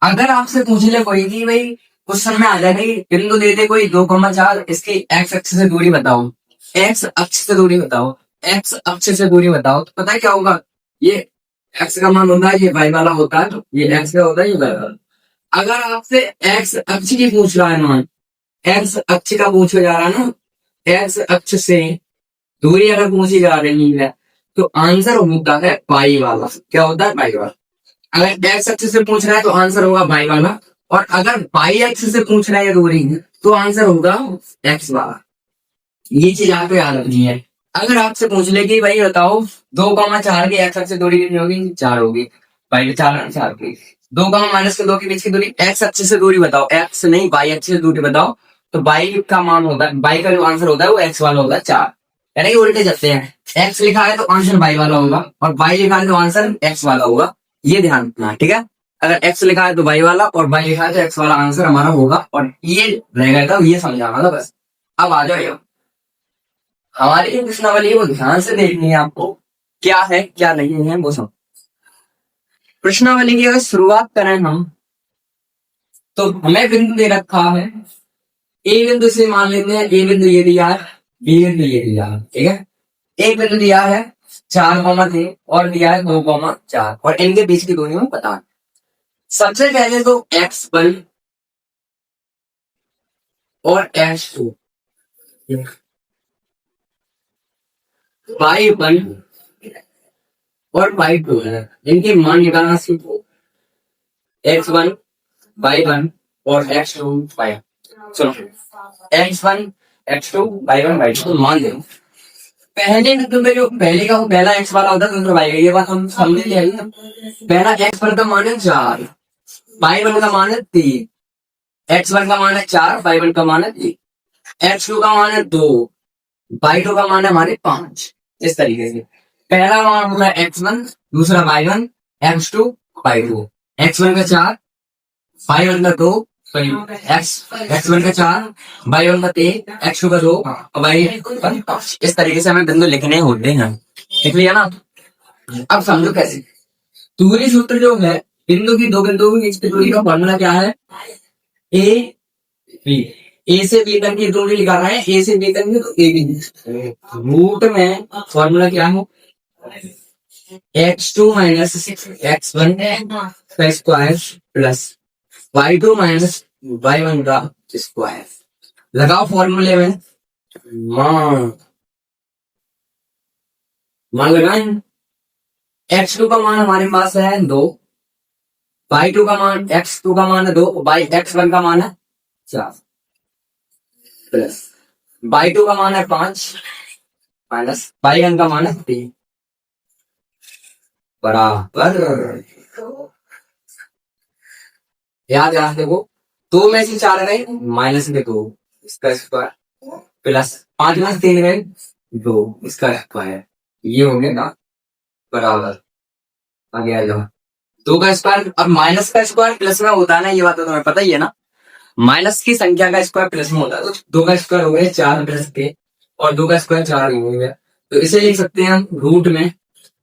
अगर आपसे पूछ ले कोई कि भाई क्वेश्चन में आ जाएगी बिंदु दे दे कोई 2,4, इसकी एक्स अक्ष से दूरी बताओ, एक्स अक्ष से दूरी बताओ, एक्स अक्ष से दूरी बताओ, तो पता है क्या होगा, ये एक्स का मान होता है, ये वाई वाला होता है, ये एक्स का होता है, ये वाई वाला। अगर आपसे एक्स अक्ष की पूछ रहा है मान, एक्स अक्ष का पूछा जा रहा है ना, एक्स अक्ष से दूरी अगर पूछी जा रही है तो आंसर होता है पाई वाला। क्या होता है? पाई वाला। अगर एक्स अक्ष से पूछ रहा है तो आंसर होगा पाई वाला, और अगर पाई अक्ष से पूछ रहा है दूरी तो आंसर होगा एक्स वाला। ये चीज आपको याद रखनी है। अगर आपसे पूछ ले कि भाई बताओ 2,4 की एक्स अक्ष से दूरी कितनी होगी, 4 होगी, पाई 4 की, 2,-2 के बीच की दूरी, एक्स अक्ष से दूरी बताओ, एक्स नहीं वाई अक्ष से दूरी बताओ, तो बाई का मान होता है, बाई का जो आंसर होता है वो एक्स वाला होता है 4, यानी उल्टे चलते हैं, एक्स लिखा है तो आंसर बाई वाला होगा, और बाई लिखा है तो आंसर एक्स वाला होगा, ये ध्यान रखना, ठीक है। अगर एक्स लिखा है तो बाई वाला, और बाई लिखा है तो एक्स वाला आंसर हमारा होगा, और ये रहेगा था, ये समझाना था बस। अब आ जाओ हमारी जो प्रश्नावली है वो ध्यान से देखनी है आपको, क्या है क्या नहीं है वो समझ। प्रश्नावली की अगर शुरुआत करें हम, तो हमें बिंदु दे रखा है, ए बिंदु से मान लेते हैं, ए बिंदु ये दिया है, बी बिंदु ये दिया है, ठीक है। एक बिंदु दिया है 4,3 और दिया है 2,4 और इनके बीच की दूरी में पता है। सबसे पहले तो x1 और x2, y1 और y2 है, इनके मान निकालना सीखो। x1 y1 और x2 y, सुनो, x1 x2 y1 y2 तो मान लो पहले बिंदु में जो पहले का वो पहला x वाला होता है, दूसरा y का, ये बात हम समझ लिया ना। पहला x1 का मान है 4, y1 का मान है 3, x1 का मान है 4, y1 का मान है 3, x2 का मान है 2, y2 का मान है हमारे 5। इस तरीके से पहला मान होता है x1, दूसरा y1, x2 y2, x1 का 4, y1 का 2, x1 का 4, y1 का 3, x2 का 2, y1 का 5। इस तरीके से हमें बिंदु लिखने होते हैं, लिख लिया ना। अब समझो कैसे। दूरी सूत्र जो है, बिंदु की दो बिंदुओं के बीच की दूरी का फॉर्मूला क्या है, ए बी। ए से बी तक की दूरी निकालना है, ए से बी तक की, तो ए बी रूट में फॉर्मूला क्या है, x2 माइनस x1 का square plus y2 minus y1 का स्क्वायर। लगाओ फॉर्मूले में मान लगाएं। x2 का मान हमारे पास है 2, y2 का मान, x2 का मान है 2, x1 का मान है 4 प्लस y2 का मान है 5 माइनस y1 का मान है 3 बराबर। याद याद देखो, 2 में से 4 गए माइनस में 2, इसका स्क्वायर प्लस 5 में से 3 गए 2, इसका स्क्वायर, ये हो गया ना बराबर। आगे आ जाओ, 2 का स्क्वायर, अब माइनस का स्क्वायर प्लस में होता है ना, ये बात तो तुम्हें पता ही है ना। माइनस की संख्या का स्क्वायर प्लस में होता है, तो 2 का स्क्वायर हो गया 4 प्लस के, और 2 का स्क्वायर 4 हो गया, तो इसे लिख सकते हैं हम रूट में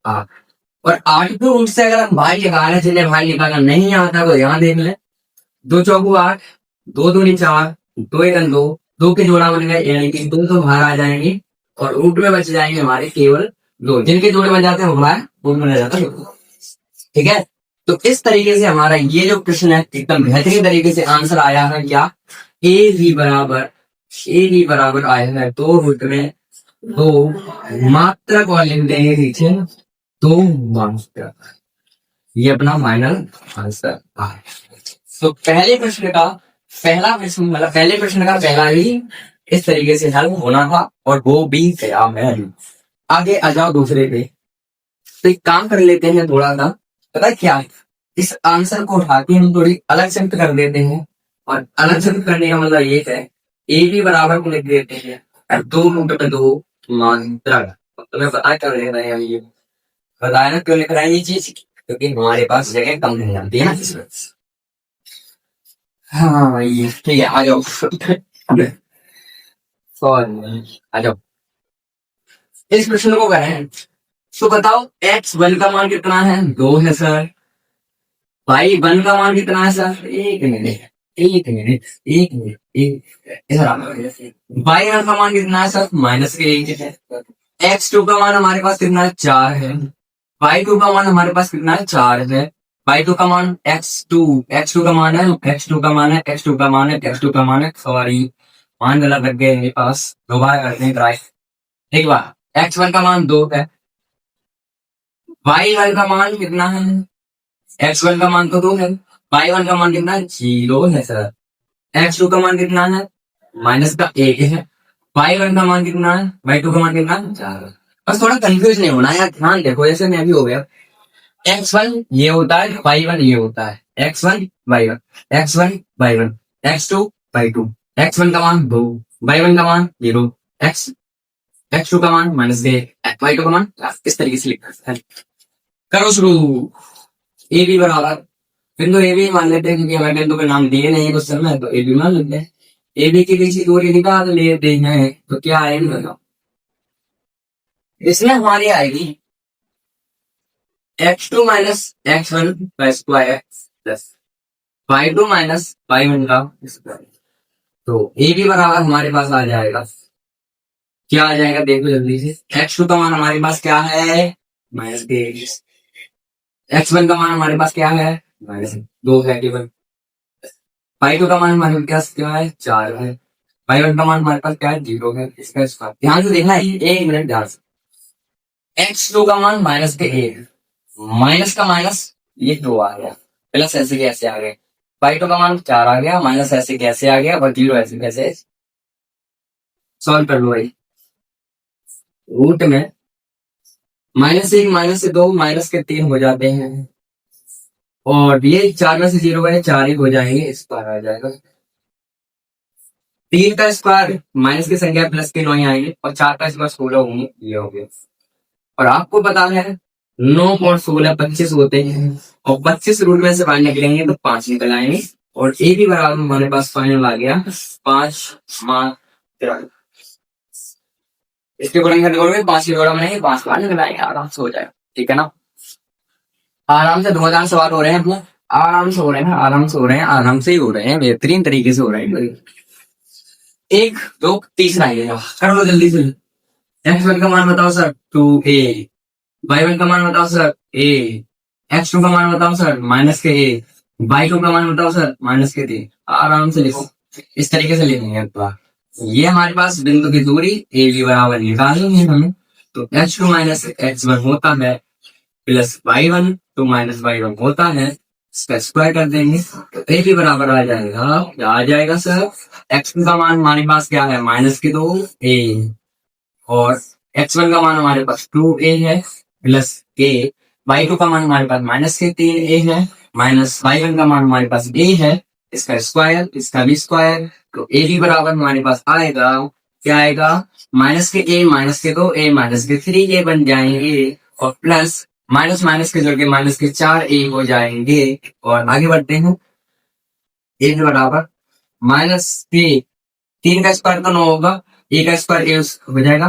8। और 8 को रूट से अगर हम भाई निकाल रहे, जिन्हें भाई निकालना नहीं आता तो यहाँ देख ले, 2 चौकू 8, 2 दूनी 4, 2 एकम 2, 2 के जोड़ा बन गए, यानी कि 2 तो बाहर आ जाएंगे और रूट में बच जाएंगे हमारे केवल 2, जिनके जोड़े बन जाते हैं हमारे रूट में रह जाता है, ठीक है। तो इस तरीके से हमारा ये जो प्रश्न है एकदम बेहतरीन तरीके से आंसर आया है, क्या ए भी बराबर आया है 2 रूट में 2 मात्रक, और लिख देंगे नीचे 2 मात्रक। ये अपना फाइनल आंसर है। तो पहले प्रश्न का पहला प्रश्न, मतलब पहले प्रश्न का पहला ही इस तरीके से हल होना था और वो भी गया है। आगे आ जाओ दूसरे पे। तो एक काम कर लेते हैं थोड़ा सा, पता क्या है, इस आंसर को उठा के हम थोड़ी अलग शिफ्ट कर देते हैं, और अलग शिफ्ट करने का मतलब ये है, ए भी बराबर को लिख देते हैं और 2 रूट में 2 मात्रक। तुम्हें पता कर ले रहे हैं, ये बताया ना क्यों लिख रहे हैं ये चीज, क्योंकि हमारे पास जगह कम नहीं जाती है ना इस वजह से। हाँ ये ठीक है, आ जाओ सॉरी, आ जाओ इस प्रश्न को करें। तो बताओ x1 का मान कितना है, 2 है सर। y1 का मान कितना है सर, एक मिनट इधर आ। y1 का मान कितना है सर, -1 है। x2 का मान हमारे पास कितना है, 4 है। y2 का मान हमारे पास कितना है, 4 है। y2 का मान x2 का मान है, सॉरी मान गलत लग गए मेरे पास, दोबारा करते हैं ट्राई। एक बार x1 का मान 2 है, y1 का मान कितना है, x1 का मान तो 2 है, y1 का मान कितना है, 0 है सर। x2 का मान कितना है, -1 है। y1 का मान कितना है, y2 का मान कितना है, 4। बस थोड़ा कंफ्यूज नहीं होना यार, ध्यान देखो, जैसे मैं भी हो गया, x1 ये होता है, y1 ये होता है, x1 y1 x2 y2, x1 का मान 2, y1 का मान 0, x2 का मान -1, y2 का मान 4। इस तरीके से लिखा है। करो शुरू। ए बी बराबर, बिंदु ए बी मान लेते हैं, क्योंकि हमें बिंदु के नाम दिए नहीं क्वेश्चन में, तो ए बी मान लेते हैं। ए बी के बीच की दूरी निकाल लेते हैं, तो क्या आएगी बताओ, इसमें हमारी आएगी x2 माइनस x1 का square plus y2 minus y1 का स्क्वायर। तो a भी बराबर हमारे पास आ जाएगा, क्या आ जाएगा देखो जल्दी से। x2 का मान हमारे पास क्या है, माइनस के। x1 का मान हमारे पास क्या है, माइनस 2 है केवल। y2 का मान हमारे पास क्या है, 4 है। y1 का मान हमारे पास क्या है, 0 है। इसका स्क्वायर ध्यान से देखना है, एक मिनट ध्यान से। x2 का मान माइनस के 1, माइनस का माइनस ये 2 आ गया, प्लस ऐसे कैसे आ गए। y2 का मान 4 आ गया, माइनस ऐसे कैसे आ गया, और 0 ऐसे कैसे। सॉल्व कर लो भाई। रूट में -1 -2 -3 हो जाते हैं, और ये 4 में से 0 गए, 4 ही हो जाएंगे, इस पर आ जाएगा। 3 का स्क्वायर माइनस की संख्या प्लस के 9 ही आएंगे, और 4 का स्क्वायर 16 होंगे, ये हो गया। और आपको पता है 9 और 16 25 होते हैं, और 25 रूट में से 5 निकलेंगे तो 5 निकल आएंगे, और ए भी बराबर हमारे पास फाइनल आ गया 5 मात्रा। इसके गुणन करने को 5 की जोड़ा बनाएंगे, 5 बार निकल आएंगे, आराम से हो जाएगा, ठीक है ना। आराम से 2000 सवाल हो रहे हैं अपने, आराम से हो रहे हैं, आराम से हो रहे हैं, आराम से ही हो रहे हैं, बेहतरीन तरीके से हो रहे हैं। 1 2 तीसरा आएगा, कर लो जल्दी से। x1 का मान बताओ सर 2a, y1 का मान बताओ सर a, x2 का मान बताओ सर माइनस के a, y2 का मान बताओ सर माइनस के 3। आराम से लिखो, इस तरीके से लिखेंगे। तो ये हमारे पास बिंदु की दूरी a b बराबर निकालनी है हमें, तो h2 माइनस x1 होता है प्लस y1 2 माइनस y1 होता है, इसका स्क्वायर कर देंगे तो a भी बराबर आ जाएगा, क्या आ जाएगा सर, x2 का मान हमारे पास क्या है, माइनस के 2 a, और x1 का मान हमारे पास 2a है प्लस a, y2 का मान हमारे पास माइनस के 3a है, माइनस y1 का मान हमारे पास a है, इसका स्क्वायर, इसका भी स्क्वायर, तो a भी बराबर हमारे पास आएगा, क्या आएगा, माइनस के a माइनस के 2a माइनस के 3a बन जाएंगे, और प्लस माइनस माइनस के जोड़ के माइनस के 4a हो जाएंगे। और आगे बढ़ते हैं, a के बराबर माइनस के 3 का स्क्वायर तो 9 होगा, a का स्क्वायर a हो जाएगा,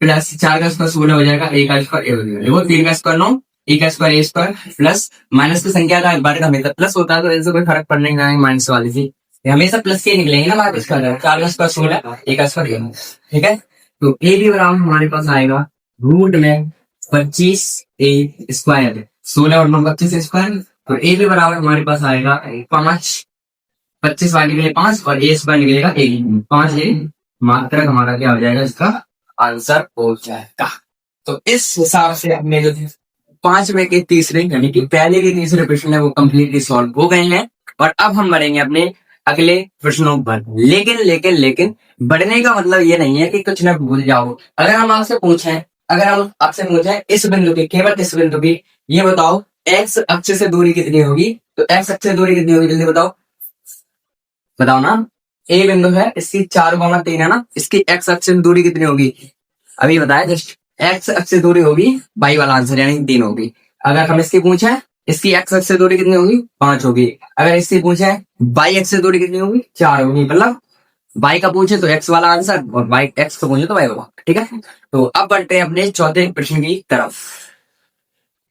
प्लस 4 का स्क्वायर 16 हो जाएगा, a का स्क्वायर a हो जाएगा। देखो 3 का स्क्वायर 9, a का square a square, plus minus की संख्या का वर्ग हमेशा प्लस होता है, तो इनसे कोई फर्क पड़ने का माइनस वाली थी, ये हमेशा प्लस के निकलेंगे ना बात। इसका 4 का स्क्वायर 16, a का स्क्वायर a, ठीक है। तो a भी बराबर हमारे पास आएगा रूट में 25a स्क्वायर, 16 और 9 25 स्क्वायर, तो a भी बराबर हमारे पास आएगा 5, 25 वाले निकले 5, और a स्क्वायर निकलेगा 1, 5 a मात्रक हमारा क्या हो जाएगा, इसका आंसर हो जाएगा। तो इस हिसाब से अपने जो 5 में के तीसरे यानी कि पहले के तीसरे प्रश्न है वो कम्प्लीटली सॉल्व हो गए हैं, और अब हम बढ़ेंगे अपने अगले प्रश्नों पर। लेकिन बढ़ने का मतलब ये नहीं है कि कुछ ना भूल जाओ। अगर हम आपसे पूछें इस बिंदु की, केवल इस बिंदु की, ये बताओ एक्स अक्ष से दूरी कितनी होगी, तो एक्स अक्ष से दूरी कितनी होगी, जल्दी बताओ ना। ए बिंदु है, इसकी 4,3 है ना, इसकी एक्स अक्ष से दूरी कितनी होगी, अभी बताया जस्ट। एक्स अक्ष से दूरी होगी, बाई वाला आंसर यानी 3 होगी। अगर हम इसकी पूछे इसकी एक्स अक्ष से दूरी कितनी होगी, 5 होगी। अगर इसकी पूछे बाई एक्स से दूरी कितनी होगी, 4 होगी। मतलब बाई का पूछे तो एक्स वाला आंसर, और बाई एक्स को पूछे तो बाई वाला, ठीक है। तो अब बढ़ते हैं अपने चौथे प्रश्न की तरफ।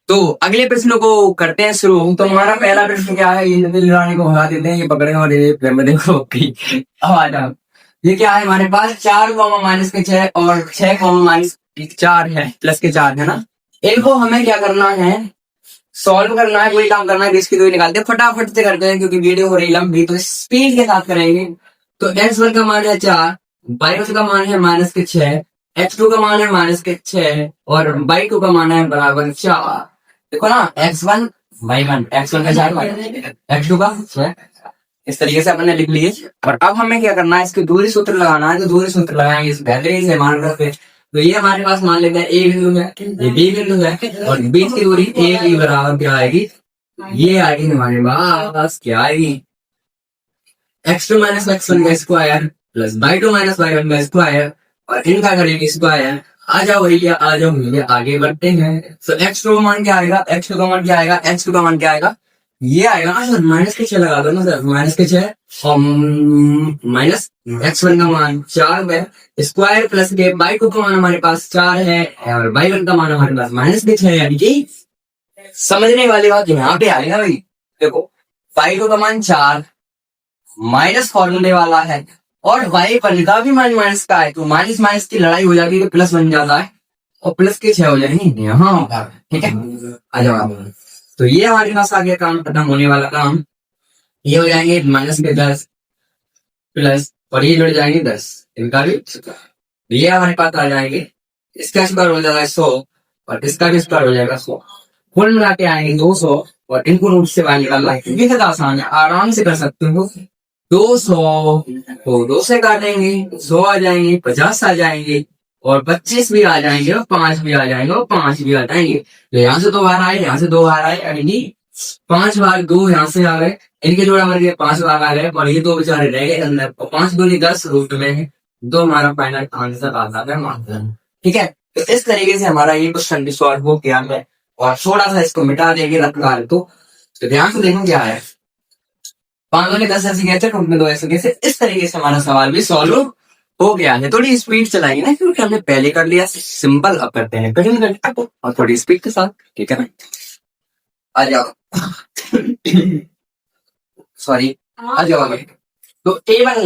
तो अगले प्रश्न को करते हैं शुरू। तो हमारा पहला प्रश्न क्या है, ये जल्दी रानी को भगा देते हैं, ये पकड़े और ये देखो। अब आ जाओ, ये क्या है हमारे पास 4 माइनस के 6 और 6 माइनस 4 है, प्लस के 4 है ना। इनको हमें क्या करना है, सॉल्व करना है, कोई काम करना है, इसकी दूरी निकालते हैं, फटाफट से करते हैं क्योंकि वीडियो हो रही लंबी, तो स्पीड के साथ करेंगे। तो x1 का मान है 4, y1 का मान है माइनस के 6, x2 का मान है माइनस के 6, और y2 का मान है बराबर 4। देखो ना, x1 y1, x1 का 4 x2 का 6, इस तरीके से अपने लिख लिए। और अब हमें क्या करना है, इसकी दूरी सूत्र लगाना है, तो दूरी सूत्र लगाएंगे इस बेहतरीन से मान रखते। तो ये हमारे पास मान लेते हैं ए बिंदु है, ये बी बिंदु है, और बीच की दूरी ए बी बराबर क्या आएगी, ये आएगी हमारे पास क्या आएगी, x2 माइनस x1 का square plus y2 minus y1 का स्क्वायर, और इनका करेंगे स्क्वायर। आ जाओ भैया, आ जाओ भैया, आगे बढ़ते हैं। तो x2 का मान क्या आएगा, x2 का मान क्या आएगा, x2 का मान क्या आएगा, ये आएगा ना सर, माइनस के 6 लगा दो ना सर, माइनस के 6 और माइनस x1 का मान 4 है, स्क्वायर प्लस के y2 का मान हमारे पास 4 है, और y1 का मान हमारे पास माइनस के 6 है, यानी कि समझने वाली बात यहाँ पे आ गई ना भाई। देखो y2 का मान 4 माइनस फॉर्मूले वाला है और y1 का भी मान माइनस का है, तो माइनस माइनस की लड़ाई हो जाती है तो प्लस बन जाता है और प्लस के 6 हो जाएंगे यहाँ। ठीक है, आ जाओ आप। तो ये हमारे पास आ गया काम, खत्म होने वाला काम। ये हो जाएंगे माइनस के 10 प्लस और ये जुड़ जाएंगे 10, इनका भी ये हमारे पास आ जाएंगे। इसका स्क्वायर हो जाएगा 100 और इसका भी स्क्वायर हो जाएगा 100, कुल मिला के आएंगे 200 और इनको रूट से बाहर निकालना है। ये तो आसान है, आराम से कर सकते हो। 200 को 2 से काटेंगे, 100 आ जाएंगे, 50 आ जाएंगे और 25 भी आ जाएंगे और 5 भी आ जाएंगे और 5 भी आ जाएंगे। तो यहाँ से 2 बार आए, यहाँ से 2 बार आए, यानी 5 बार 2 यहाँ से आ गए, इनके जोड़ा मर गए, 5 बार आ गए और ये 2 बेचारे रह गए अंदर। 5 दूनी 10 रूट में 2 हमारा फाइनल आंसर आता है मात्र। ठीक है, तो इस तरीके से हमारा ये क्वेश्चन भी सॉल्व हो गया है और थोड़ा सा इसको मिटा देंगे रखा है। तो ध्यान से देखो क्या है, 5 दूनी 10 ऐसे कैसे, रूट में 2 ऐसे कैसे, इस तरीके से हमारा सवाल भी सॉल्व हो गया है। थोड़ी स्पीड चलाएंगे ना क्योंकि हमने पहले कर लिया सिंपल, अब करते हैं कठिन करते और थोड़ी स्पीड के साथ। ठीक है ना, आ जाओ। सॉरी, आ जाओ आगे। तो A1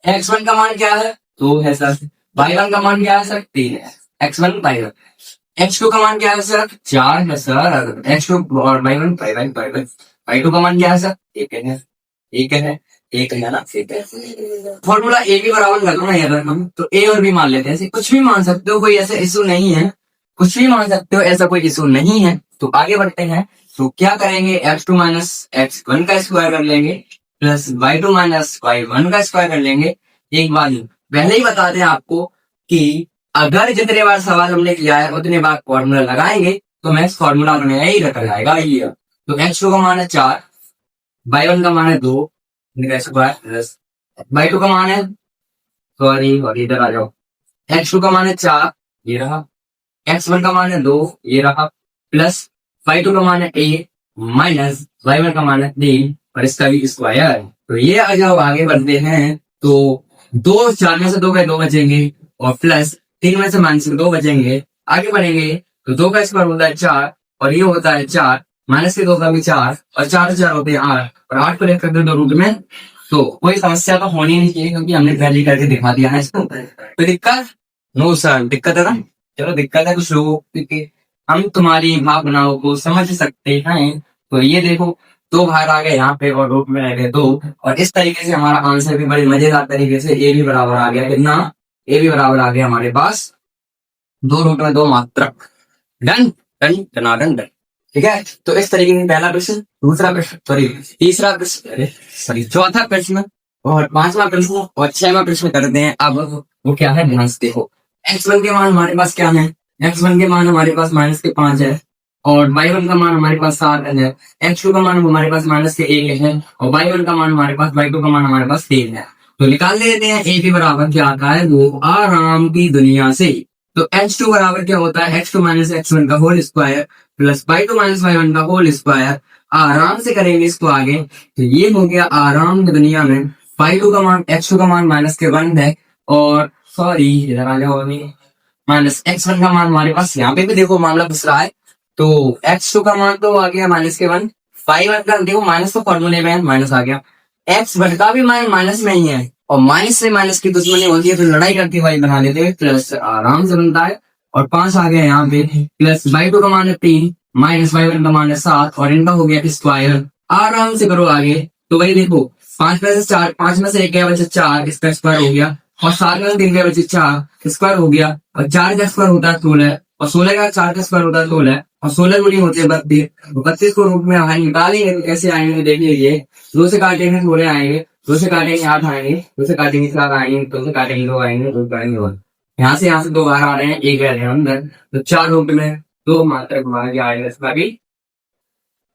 x1 का मान क्या है 2 है सर, y1 का मान क्या है सर 3 है, x1 y1। x2 का मान क्या है सर 4 है सर, x2 और y1 y2 का मान क्या है सर 1 है, 1 है, 1 है ना, 1 है। फॉर्मूला ए भी बराबर कर दो ना यार, हम तो ए और भी मान लेते हैं, ऐसे कुछ भी मान सकते हो, कोई ऐसा इशू नहीं है, कुछ भी मान सकते हो, ऐसा कोई इशू नहीं है। तो आगे बढ़ते हैं, तो क्या करेंगे x2 माइनस x1 का स्क्वायर कर लेंगे प्लस y2 माइनस y1 का स्क्वायर कर लेंगे। एक बात पहले ही बता दें आपको कि अगर जितने बार सवाल हमने किया है उतने बार फॉर्मूला लगाएंगे तो मैथ फॉर्मूला में यही रखा जाएगा ये। तो x2 का मान है 4, y1 का मान है 2 स्क्वायर प्लस y2 का मान है, सॉरी और इधर आ जाओ, x2 का मान है 4 ये रहा, x1 का मान है 2 ये रहा, प्लस y2 का मान है 1 माइनस y1 का मान है 3 और इसका भी स्क्वायर। तो ये आ जाओ आगे बढ़ते हैं। तो 2 4 में से 2 गए 2 बचेंगे और प्लस 3 में से माइनस 2 बचेंगे। आगे बढ़ेंगे तो 2 का स्क्वायर होता है 4 और ये होता है 4 माइनस के 2 का भी 4 और 4 4 होते हैं 8 और 8 को लेकर करते 2 रूट में। तो कोई समस्या तो होनी नहीं चाहिए क्योंकि हमने पहले करके दिखा दिया है इसको। तो दिक्कत नो सर, दिक्कत है ना, चलो दिक्कत है कुछ लोगों क्योंकि हम तुम्हारी भावनाओं को समझ सकते हैं। तो ये देखो 2 बाहर आ गए यहाँ पे और रूट में रह गए 2 और इस तरीके से हमारा आंसर भी बड़े मजेदार तरीके से ए भी बराबर आ गया। कितना, ए भी बराबर आ गया हमारे पास 2 रूट में 2 मात्रक। Done done done done. ठीक है, तो इस तरीके से पहला प्रश्न, दूसरा प्रश्न, सॉरी तीसरा प्रश्न, सॉरी चौथा प्रश्न और 5वां प्रश्न और 6वां प्रश्न करते हैं। अब वो क्या है ध्यान से देखो, x1 के मान हमारे पास क्या है, x1 के मान हमारे पास माइनस के 5 है और y1 का मान हमारे पास 7 है, x2 का मान हमारे पास माइनस के 1 है और y1 का मान हमारे पास, y2 का मान हमारे पास 3 है। तो निकाल लेते हैं ए के बराबर क्या आता है, वो आराम की दुनिया से। तो h2 बराबर क्या होता है, x2 माइनस x1 का whole square plus y2 minus y1 का होल स्क्वायर। आराम से करेंगे इसको आगे, तो ये हो गया आराम की दुनिया में y2 का मान, x2 का मान माइनस के 1 है और सॉरी इधर आ जाओ अभी, माइनस x1 का मान हमारे पास यहाँ पे भी देखो मामला घुस रहा है। तो x2 का मान तो आ गया माइनस के 1, y1 का देखो माइनस तो फॉर्मूले में माइनस आ गया, x1 का भी मान माइनस में ही है और माइनस से माइनस की दुश्मनी होती है तो लड़ाई करके y बना लेते हैं, प्लस आराम से बनता है और 5 आ गया यहाँ पे, प्लस y2 का मान है 3 माइनस y1 का मान है 7 और इनका हो गया स्क्वायर। आराम से करो आगे, तो वही देखो 5 में से 4, 5 में से 1 गया बचे 4, इसका स्क्वायर हो गया और 7 में से 3 गया बचे 4, स्क्वायर हो गया और 4 का स्क्वायर होता है 16 और 16 का 4 का स्क्वायर होता है 16 और 16 गुणी होते हैं 32। 32 को रूट में निकालेंगे तो कैसे आएंगे देख लीजिए, 2 से काटेंगे 16 आएंगे, 2 से काटेंगे 8 आएंगे, 2 से काटेंगे 7 आएंगे, 2 से काटेंगे 2 आएंगे, 2 काटेंगे 1। यहाँ से 2 बाहर आ रहे हैं, 1 रह रहे हैं अंदर, तो 4 रूट में 2 मात्रक बाहर क्या आएगा इसका भी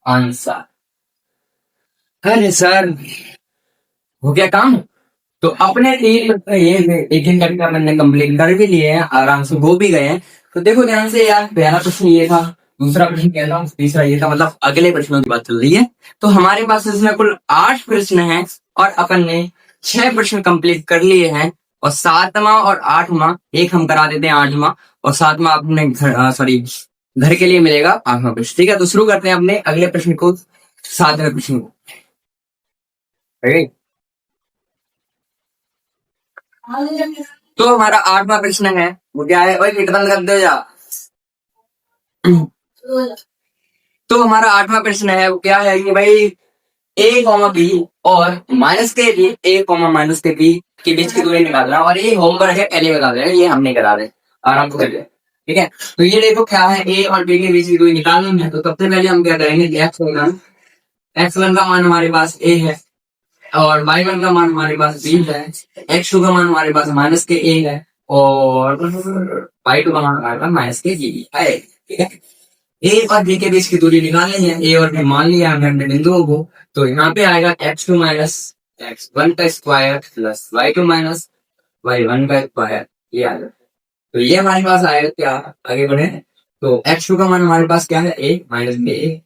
आंसर। अरे सर हो गया काम। तो अपने ये एक दिन करके मैंने कंप्लीट कर भी लिए हैं, आराम से हो भी गए हैं। तो देखो ध्यान से यार, पहला प्रश्न ये था, दूसरा प्रश्न क्या था, तीसरा ये था, मतलब अगले प्रश्नों की बात चल रही है। तो हमारे पास इसमें कुल 8 प्रश्न हैं और अपन ने 6 प्रश्न कंप्लीट कर लिए हैं और 7वां और 8वां एक हम करा देते हैं 8वां और 7वां अपने सॉरी घर के लिए मिलेगा 8वां प्रश्न। ठीक है, तो शुरू करते हैं अपने अगले प्रश्न को, 7वें प्रश्न को। ठीक? तो हमारा 8वां प्रश्न है वो क्या है, ओए गेट बंद कर दो या। तो हमारा 8वां प्रश्न है वो क्या है कि भाई ए कॉमा बी और माइनस के बी, ए कॉमा माइनस के बी के बीच की दूरी निकालना, और ये होमवर्क है, पहले बता रहे हैं, ये हम नहीं करा रहे, आराम से कर ले। ठीक है, तो ये देखो क्या है, ए और बी के बीच की दूरी निकालनी है। तो सबसे पहले हम क्या करेंगे, एक्स वन का मान हमारे पास ए है और वाई वन का मान हमारे पास बी है, एक्स टू का मान हमारे पास माइनस के ए है और वाई टू का मान हमारे पास माइनस के बी है। ठीक है, ए और बी के बीच की दूरी निकालनी है, ए और बी मान लिया हमने बिंदुओं को। तो यहाँ पे आएगा x two minus x one का square plus y two minus y one का स्क्वायर, ये आ जाए। तो ये हमारे पास आएगा क्या, आगे बढ़े। तो एक्स टू का मान हमारे पास क्या है, ए माइनस बी, ए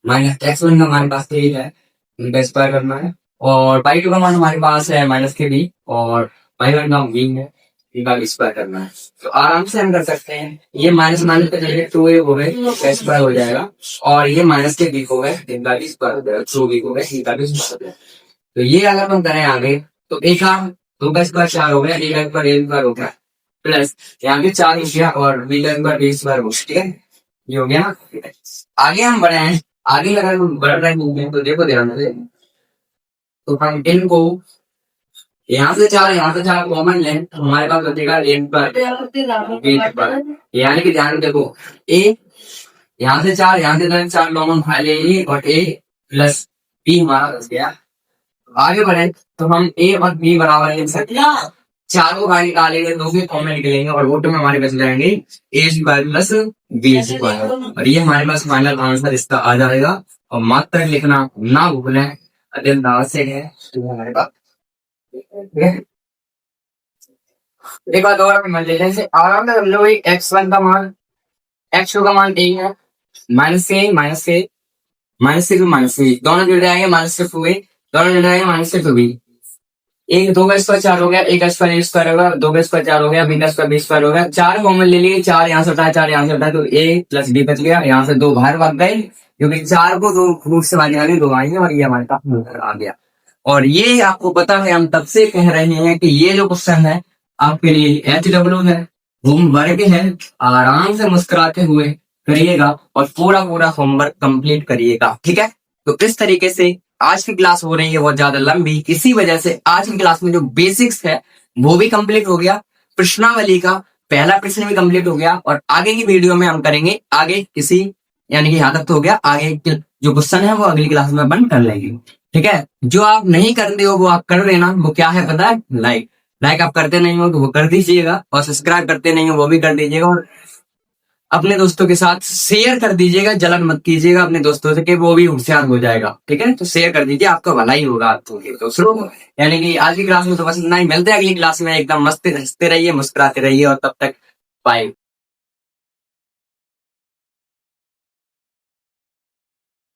माइनस एक्स वन का हमारे पास ए है, उनका स्क्वायर करना है, और वाई टू का मान हमारे पास है माइनस के बी और वाई वन का बी है, इनका स्क्वायर करना है। तो आराम से हम कर सकते हैं, ये माइनस माइनस पे जाएगा, टू ए हो गए, स्क्वायर हो जाएगा, और ये माइनस के बी हो गए, इनका भी स्क्वायर हो जाएगा, टू बी हो गए, इनका भी स्क्वायर हो जाएगा। तो ये अगर हम करें आगे, तो एक का दो का स्क्वायर 4 हो गया, एक का स्क्वायर एक स्क्वायर हो गया, प्लस यहाँ पे 4 हो गया और बी का स्क्वायर बी स्क्वायर हो गया। ठीक है, ये हो गया ना। आगे हम बढ़े हैं, आगे अगर हम बढ़ रहे हैं तो देखो ध्यान से, तो हम इनको यहाँ से 4 कॉमन लें, तो हमारे पास बचेगा n पर, यानी कि ध्यान देखो, a यहाँ से 4 4 कॉमन खा लेंगे और a प्लस b हमारा बच गया। आगे बढ़े तो हम a और b बराबर लिख सकते हैं, चारों का निकालेंगे, दो के कॉमन निकलेंगे और वोट में हमारे बच जाएंगे a square plus b square, और ये हमारे पास फाइनल आंसर इसका आ जाएगा। और मात्र लिखना ना भूलें, अत्यंत आवश्यक है। तो हमारे पास एक बात और मान लेते हैं, आराम से हम लोग एक्स वन का मान, एक्स टू का मान ए है, माइनस से माइनस से माइनस से टू माइनस से, दोनों जुड़ जाएंगे, माइनस से टू ए, दोनों जुड़ जाएंगे, माइनस से टू बी। एक दो का स्क्वायर 4 हो गया, एक का स्क्वायर ए स्क्वायर होगा, दो का स्क्वायर 4 हो गया, बी का स्क्वायर बी स्क्वायर हो गया, 4 कॉमन ले लिए, 4 यहाँ से उठाया, 4 यहाँ से उठाया, तो ए प्लस बी बच गया, यहाँ से 2 बाहर भाग गए, क्योंकि 4 को 2 रूट से भागने वाले 2 आएंगे, और ये हमारे पास आ गया। और ये आपको पता है, हम तब से कह रहे हैं कि ये जो क्वेश्चन है आपके लिए HW है, होमवर्क है, आराम से मुस्कुराते हुए करिएगा और पूरा पूरा होमवर्क कंप्लीट करिएगा। ठीक है, तो इस तरीके से आज की क्लास हो रही है बहुत ज्यादा लंबी, इसी वजह से आज की क्लास में जो बेसिक्स है वो भी कंप्लीट हो गया, प्रश्नावली का पहला प्रश्न भी कंप्लीट हो गया, और आगे की वीडियो में हम करेंगे आगे किसी, यानी कि यहाँ तक तो हो गया, आगे जो क्वेश्चन है वो अगली क्लास में अपन कर लेंगे। ठीक है, जो आप नहीं करते हो वो आप कर देना, वो क्या है पता है, लाइक आप करते नहीं हो तो वो कर दीजिएगा, और सब्सक्राइब करते नहीं हो वो भी कर दीजिएगा, और अपने दोस्तों के साथ शेयर कर दीजिएगा, जलन मत कीजिएगा अपने दोस्तों से कि वो भी होशियार हो जाएगा। ठीक है, तो शेयर कर दीजिए, आपका भला ही होगा आपके दोस्तों। यानी कि आज की क्लास में तो बस इतना ही, मिलते हैं अगली क्लास में, एकदम मस्त हंसते रहिए, मुस्कुराते रहिए, और तब तक बाय।